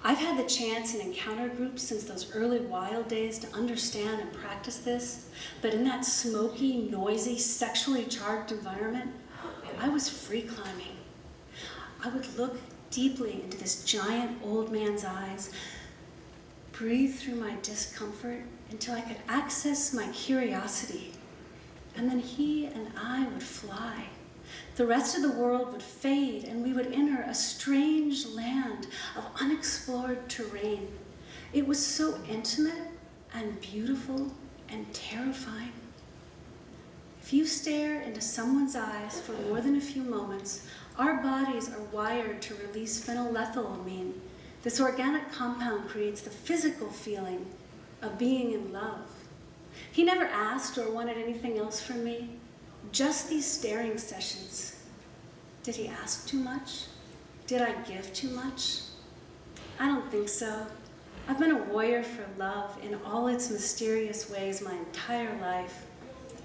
I've had the chance in encounter groups since those early wild days to understand and practice this, but in that smoky, noisy, sexually charged environment, I was free climbing. I would look deeply into this giant old man's eyes, breathe through my discomfort until I could access my curiosity, and then he and I would fly. The rest of the world would fade, and we would enter a strange land of unexplored terrain. It was so intimate and beautiful and terrifying. If you stare into someone's eyes for more than a few moments, our bodies are wired to release phenylethylamine. This organic compound creates the physical feeling of being in love. He never asked or wanted anything else from me, just these staring sessions. Did he ask too much? Did I give too much? I don't think so. I've been a warrior for love in all its mysterious ways my entire life.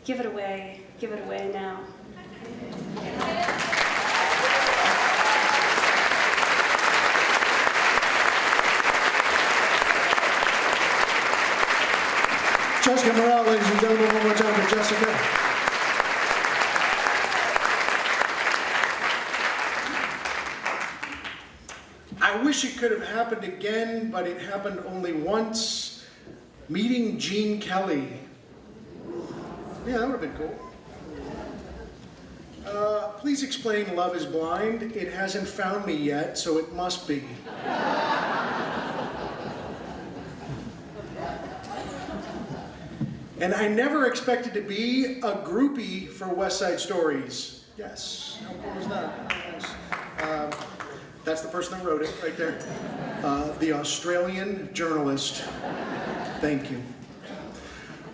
Give it away now. Jessica Morale, ladies and gentlemen, one more time for Jessica. I wish it could have happened again, but it happened only once. Meeting Gene Kelly. Yeah, that would have been cool. Please explain Love is Blind. It hasn't found me yet, so it must be. And I never expected to be a groupie for West Side Stories. Yes, how cool is that? Yes. That's the person that wrote it, right there. The Australian journalist. Thank you.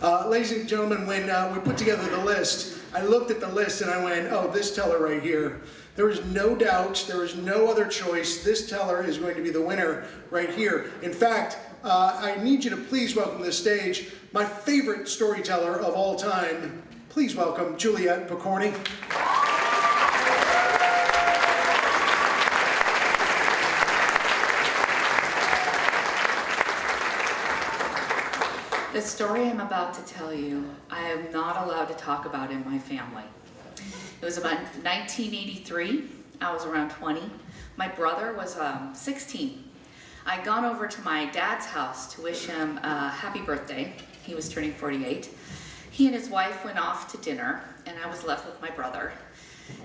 Ladies and gentlemen, when we put together the list, I looked at the list and I went, oh, this teller right here. There is no doubt, there is no other choice. This teller is going to be the winner right here. In fact, I need you to please welcome to the stage my favorite storyteller of all time. Please welcome Juliet POKORNY. The story I'm about to tell you, I am not allowed to talk about in my family. It was about 1983. I was around 20. My brother was 16. I'd gone over to my dad's house to wish him a happy birthday. He was turning 48. He and his wife went off to dinner, and I was left with my brother.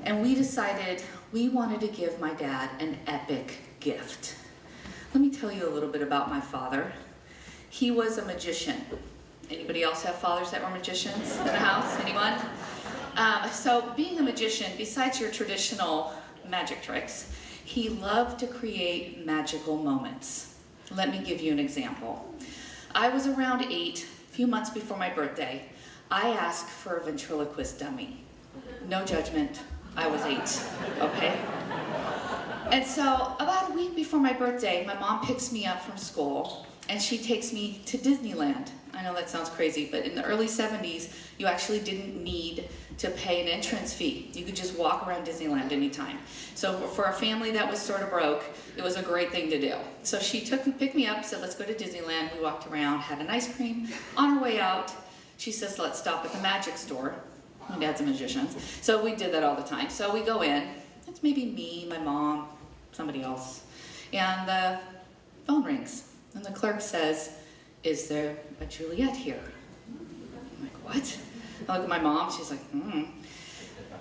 And we decided we wanted to give my dad an epic gift. Let me tell you a little bit about my father. He was a magician. Anybody else have fathers that were magicians in the house? Anyone? So being a magician, besides your traditional magic tricks, he loved to create magical moments. Let me give you an example. I was around 8, a few months before my birthday. I asked for a ventriloquist dummy. No judgment, I was 8, okay? And so about a week before my birthday, my mom picks me up from school and she takes me to Disneyland. I know that sounds crazy, but in the early 70s, you actually didn't need to pay an entrance fee. You could just walk around Disneyland anytime. So for a family that was sort of broke, it was a great thing to do. So she picked me up, said, let's go to Disneyland. We walked around, had an ice cream. On our way out, she says, let's stop at the magic store. My dad's a magician. So we did that all the time. So we go in. It's maybe me, my mom, somebody else. And the phone rings. And the clerk says, is there a Juliet here? I'm like, what? I look at my mom, she's like,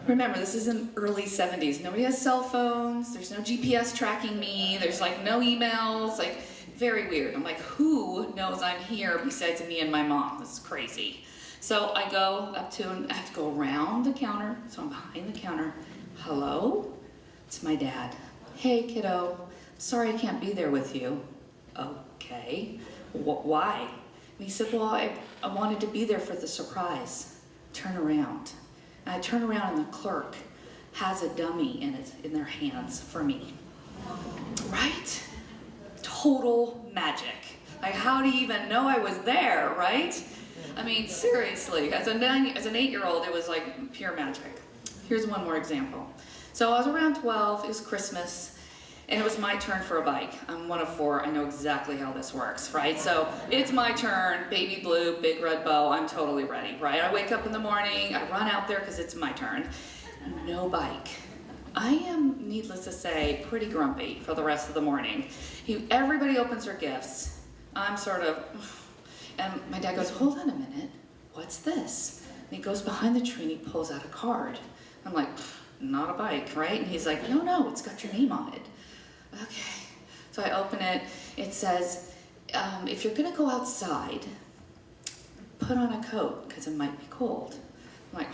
Remember, this is in early 70s. Nobody has cell phones, there's no GPS tracking me, there's like no emails, like very weird. I'm like, who knows I'm here besides me and my mom? This is crazy. So I go up to, and I have to go around the counter, so I'm behind the counter. Hello? It's my dad. Hey kiddo, sorry I can't be there with you. Okay, why? And he said, well, I wanted to be there for the surprise. Turn around. And I turn around and the clerk has a dummy in their hands for me. Right? Total magic. Like, how do you even know I was there, right? I mean, seriously, as an 8-year-old, it was like pure magic. Here's one more example. So I was around 12, it was Christmas, and it was my turn for a bike. I'm one of 4, I know exactly how this works, right? So it's my turn, baby blue, big red bow, I'm totally ready, right? I wake up in the morning, I run out there because it's my turn. No bike. I am, needless to say, pretty grumpy for the rest of the morning. Everybody opens their gifts. I'm sort of, and my dad goes, hold on a minute, what's this? And he goes behind the tree and he pulls out a card. I'm like, not a bike, right? And he's like, no, it's got your name on it. Okay, so I open it, it says, if you're gonna go outside, put on a coat, because it might be cold. I'm like,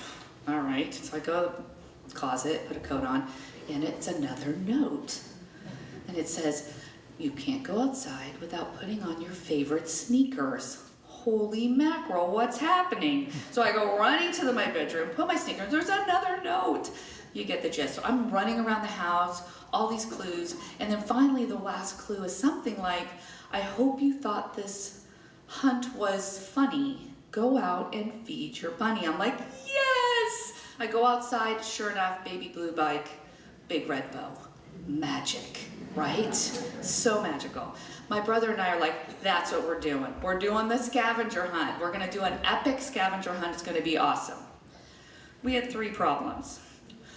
all right, so I go to the closet, put a coat on, and it's another note. And it says, you can't go outside without putting on your favorite sneakers. Holy mackerel, what's happening? So I go running to my bedroom, put my sneakers, there's another note. You get the gist. So I'm running around the house, all these clues, and then finally the last clue is something like, I hope you thought this hunt was funny. Go out and feed your bunny. I'm like, yes! I go outside, sure enough, baby blue bike, big red bow. Magic, right? So magical. My brother and I are like, that's what we're doing. We're doing the scavenger hunt. We're gonna do an epic scavenger hunt. It's gonna be awesome. We had 3 problems.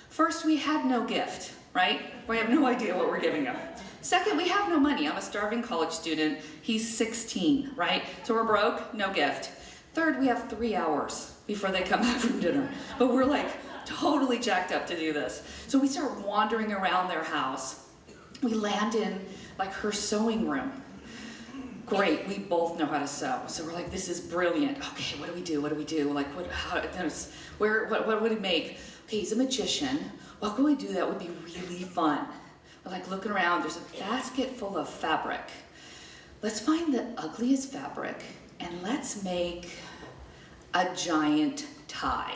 First, we had no gift, right? We have no idea what we're giving him. Second, we have no money. I'm a starving college student. He's 16, right? So we're broke, no gift. Third, we have 3 hours before they come back from dinner. But we're like totally jacked up to do this. So we start wandering around their house. We land in like her sewing room. Great, we both know how to sew. So we're like, this is brilliant. Okay, what do we do? What do we do? Like, what would he make? Okay, he's a magician. What can we do that would be really fun? We're like looking around, there's a basket full of fabric. Let's find the ugliest fabric and let's make a giant tie.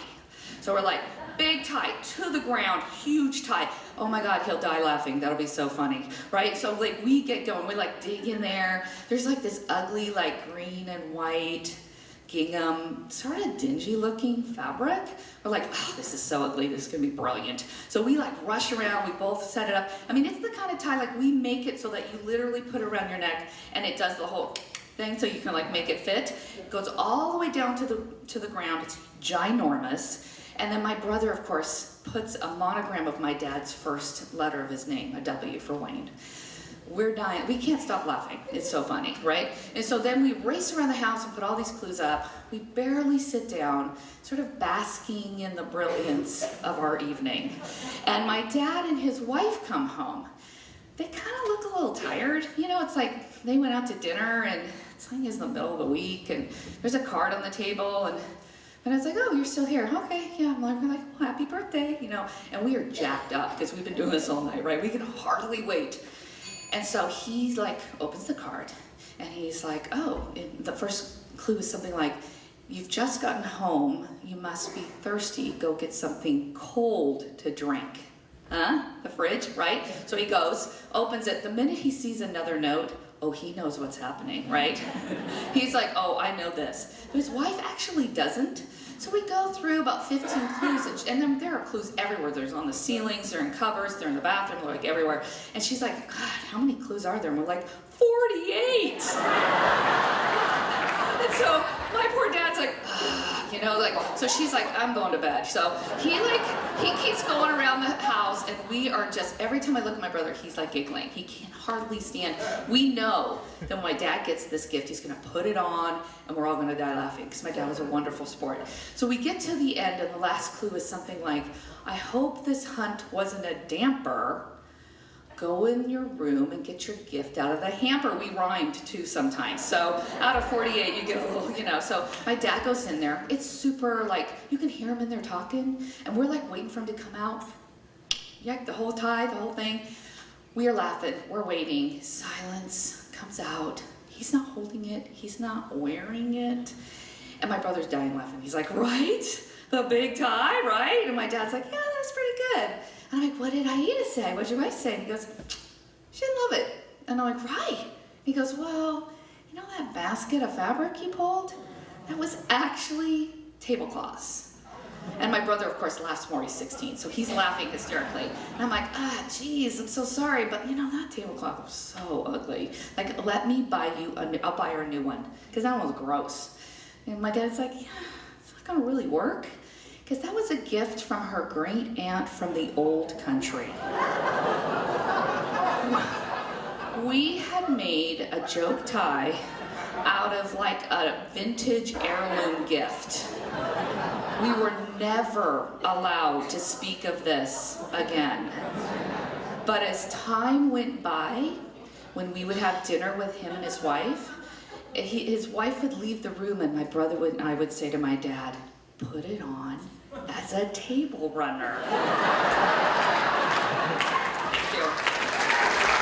So we're like, big tie to the ground, huge tie. Oh my God, he'll die laughing. That'll be so funny, right? So like we get going, we like dig in there. There's like this ugly like green and white gingham, sort of dingy looking fabric. We're like, oh, this is so ugly, this is gonna be brilliant. So we like rush around, we both set it up. I mean, it's the kind of tie, like we make it so that you literally put it around your neck and it does the whole thing so you can like make it fit. It goes all the way down to the ground, it's ginormous. And then my brother, of course, puts a monogram of my dad's first letter of his name, a W for Wayne. We're dying, we can't stop laughing. It's so funny, right? And so then we race around the house and put all these clues up. We barely sit down, sort of basking in the brilliance of our evening. And my dad and his wife come home. they kind of look a little tired. You know, it's like they went out to dinner and it's like it's the middle of the week and there's a card on the table and I was like, oh, you're still here. Okay, yeah. I'm like, well, happy birthday, you know. And we are jacked up because we've been doing this all night, right? We can hardly wait. And so he like opens the card and he's like, oh, the first clue is something like, you've just gotten home. You must be thirsty. Go get something cold to drink. Huh? The fridge, right? So he goes, opens it. The minute he sees another note, oh, he knows what's happening, right? He's like, oh, I know this. But his wife actually doesn't. So we go through about 15 clues, and then there are clues everywhere. There's on the ceilings, they're in cupboards, they're in the bathroom, they're like everywhere. And she's like, God, how many clues are there? And we're like, 48! And so my poor dad's like, you know, like, so she's like, I'm going to bed. So he keeps going around the house and we are just, every time I look at my brother, he's like giggling. He can hardly stand. We know that when my dad gets this gift, he's gonna put it on and we're all gonna die laughing because my dad was a wonderful sport. So we get to the end and the last clue is something like, I hope this hunt wasn't a damper. Go in your room and get your gift out of the hamper. We rhymed too sometimes. So out of 48, you get a little, you know. So my dad goes in there. It's super like, you can hear him in there talking. And we're like waiting for him to come out. Yeah, the whole thing. We are laughing. We're waiting. Silence comes out. He's not holding it. He's not wearing it. And my brother's dying laughing. He's like, right? The big tie, right? And my dad's like, yeah, that's pretty good. And I'm like, what did Aida say? What did your wife say? And he goes, she didn't love it. And I'm like, right. He goes, well, you know that basket of fabric he pulled? That was actually tablecloths. And my brother, of course, laughs more. He's 16, so he's laughing hysterically. And I'm like, geez, I'm so sorry, but you know, that tablecloth was so ugly. Like, let me buy you, I'll buy her a new one, because that one was gross. And my dad's like, yeah, it's not gonna really work. Because that was a gift from her great aunt from the old country. We had made a joke tie out of like a vintage heirloom gift. We were never allowed to speak of this again. But as time went by, when we would have dinner with him and his wife would leave the room and my brother and I would say to my dad, put it on as a table runner. Thank you.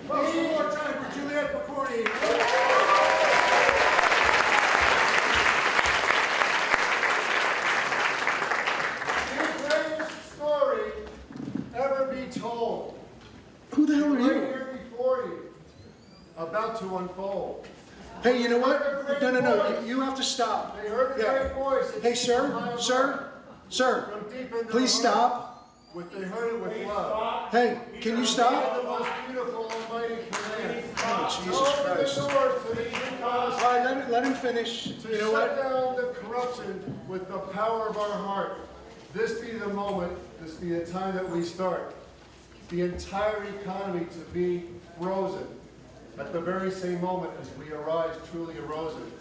One more time for Juliet POKORNY. Told. Who the hell are Right you? here before you, about to unfold. Hey, you know what? No, you have to stop. They heard the great voice. Hey, sir, From deep in please their heart. stop. They heard it with love. Hey, can you The stop? most beautiful almighty command. Oh, Jesus Open Christ. the doors to the All right, let him finish. To You know shut what? down the corruption with the power of our heart. This be the moment, this be the time that we start. The entire economy to be frozen at the very same moment as we arise truly arisen.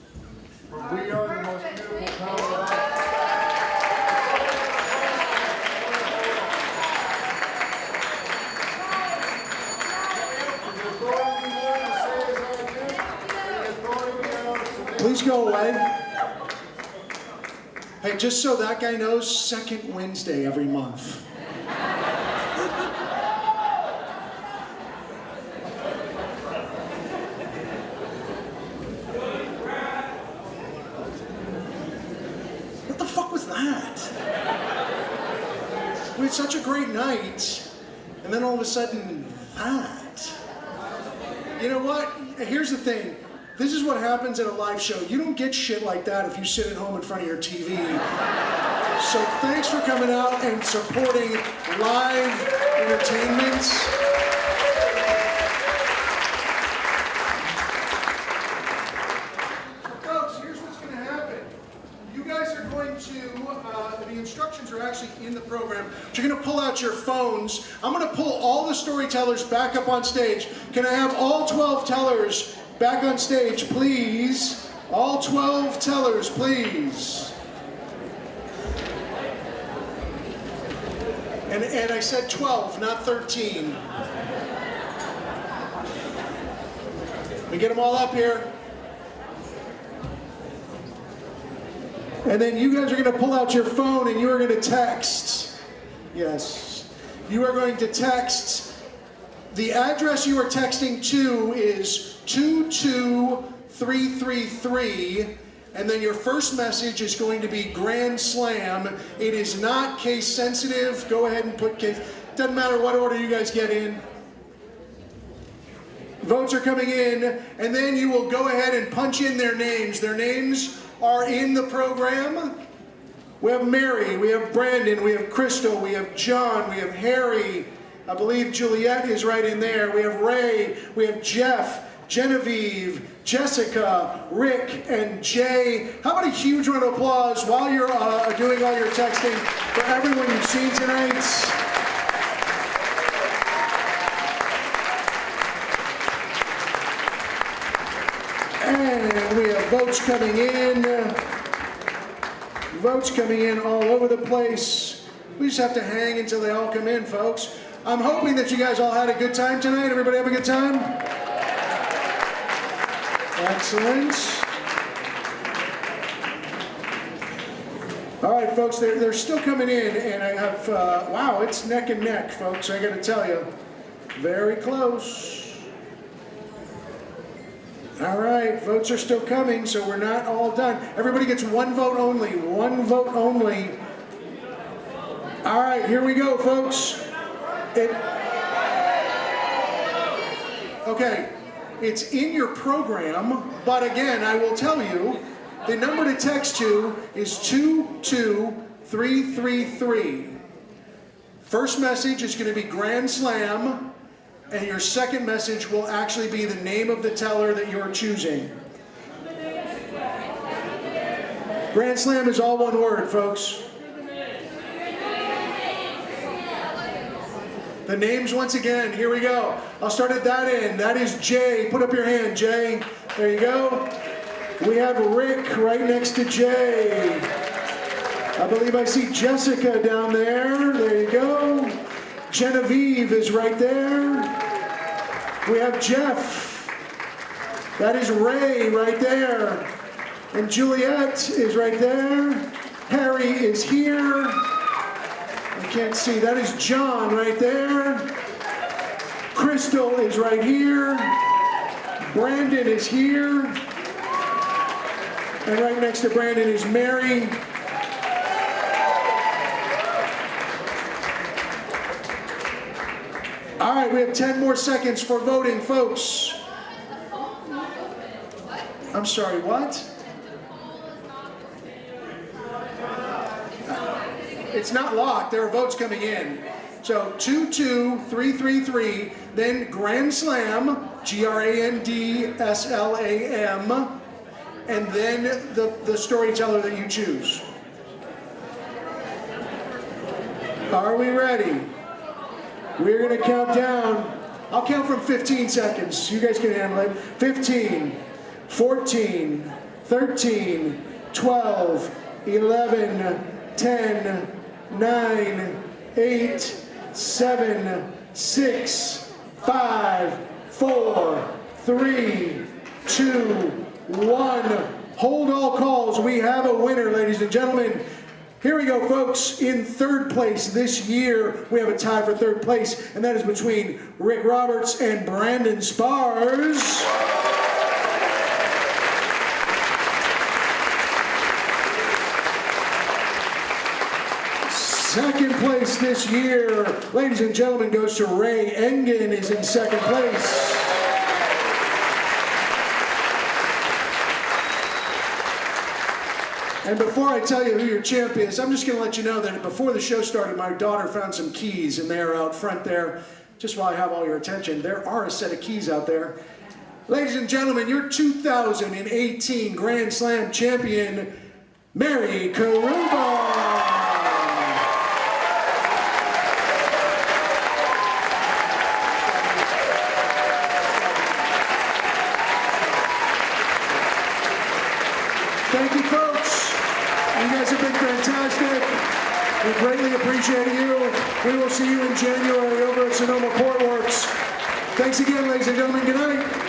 For we are the most beautiful power of all. Please go away. Hey, just so that guy knows, second Wednesday every month. What the fuck was that? We had such a great night, and then all of a sudden, that. You know what? Here's the thing. This is what happens at a live show. You don't get shit like that if you sit at home in front of your TV. So thanks for coming out and supporting live entertainment. Folks, here's what's going to happen. You guys are going to, the instructions are actually in the program. You're going to pull out your phones. I'm going to pull all the storytellers back up on stage. Can I have all 12 tellers back on stage, please. All 12 tellers, please. And I said 12, not 13. We get them all up here. And then you guys are going to pull out your phone and you are going to text. Yes. You are going to text. The address you are texting to is 22333. And then your first message is going to be Grand Slam. It is not case sensitive. Go ahead and put case. Doesn't matter what order you guys get in. Votes are coming in, and then you will go ahead and punch in their names. Their names are in the program. We have Mary, we have Brandon, we have Crystal, we have John, we have Harry. I believe Juliet is right in there. We have Ray, we have Jeff, Genevieve, Jessica, Rick, and Jay. How about a huge round of applause while you're doing all your texting for everyone you've seen tonight. And we have votes coming in. Votes coming in all over the place. We just have to hang until they all come in, folks. I'm hoping that you guys all had a good time tonight. Everybody have a good time? Excellent. All right, folks, they're still coming in, and I have, wow, it's neck and neck, folks, I gotta tell you. Very close. All right, votes are still coming, so we're not all done. Everybody gets one vote only, one vote only. All right, here we go, folks. Okay, it's in your program, but again, I will tell you, the number to text to is 22333. First message is going to be Grand Slam, and your second message will actually be the name of the teller that you're choosing. Grand Slam is all one word, folks. The names once again, here we go. I'll start at that end. That is Jay. Put up your hand, Jay. There you go. We have Rick right next to Jay. I believe I see Jessica down there. There you go. Genevieve is right there. We have Jeff. That is Ray right there. And Juliet is right there. Harry is here. I can't see. That is John right there. Crystal is right here. Brandon is here. And right next to Brandon is Mary. All right, we have 10 more seconds for voting, folks. I'm sorry, what? It's not locked. There are votes coming in. So 22333, then Grand Slam, GRANDSLAM, and then the storyteller that you choose. Are we ready? We're going to count down. I'll count from 15 seconds. You guys can handle it. 15, 14, 13, 12, 11, 10, 9, 8, 7, 6, 5, 4, 3, 2, 1. Hold all calls. We have a winner, ladies and gentlemen. Here we go, folks. In third place this year, we have a tie for third place, and that is between Rick Roberts and Brandon Spars. Second place this year, ladies and gentlemen, goes to Ray Engen, is in second place. And before I tell you who your champ is, I'm just going to let you know that before the show started, my daughter found some keys, and they're out front there. Just while I have all your attention, there are a set of keys out there. Ladies and gentlemen, your 2018 Grand Slam champion, Mary CAROUBA. Thank you, folks. You guys have been fantastic. We greatly appreciate you. We will see you in January over at Sonoma Portworks. Thanks again, ladies and gentlemen. Good night.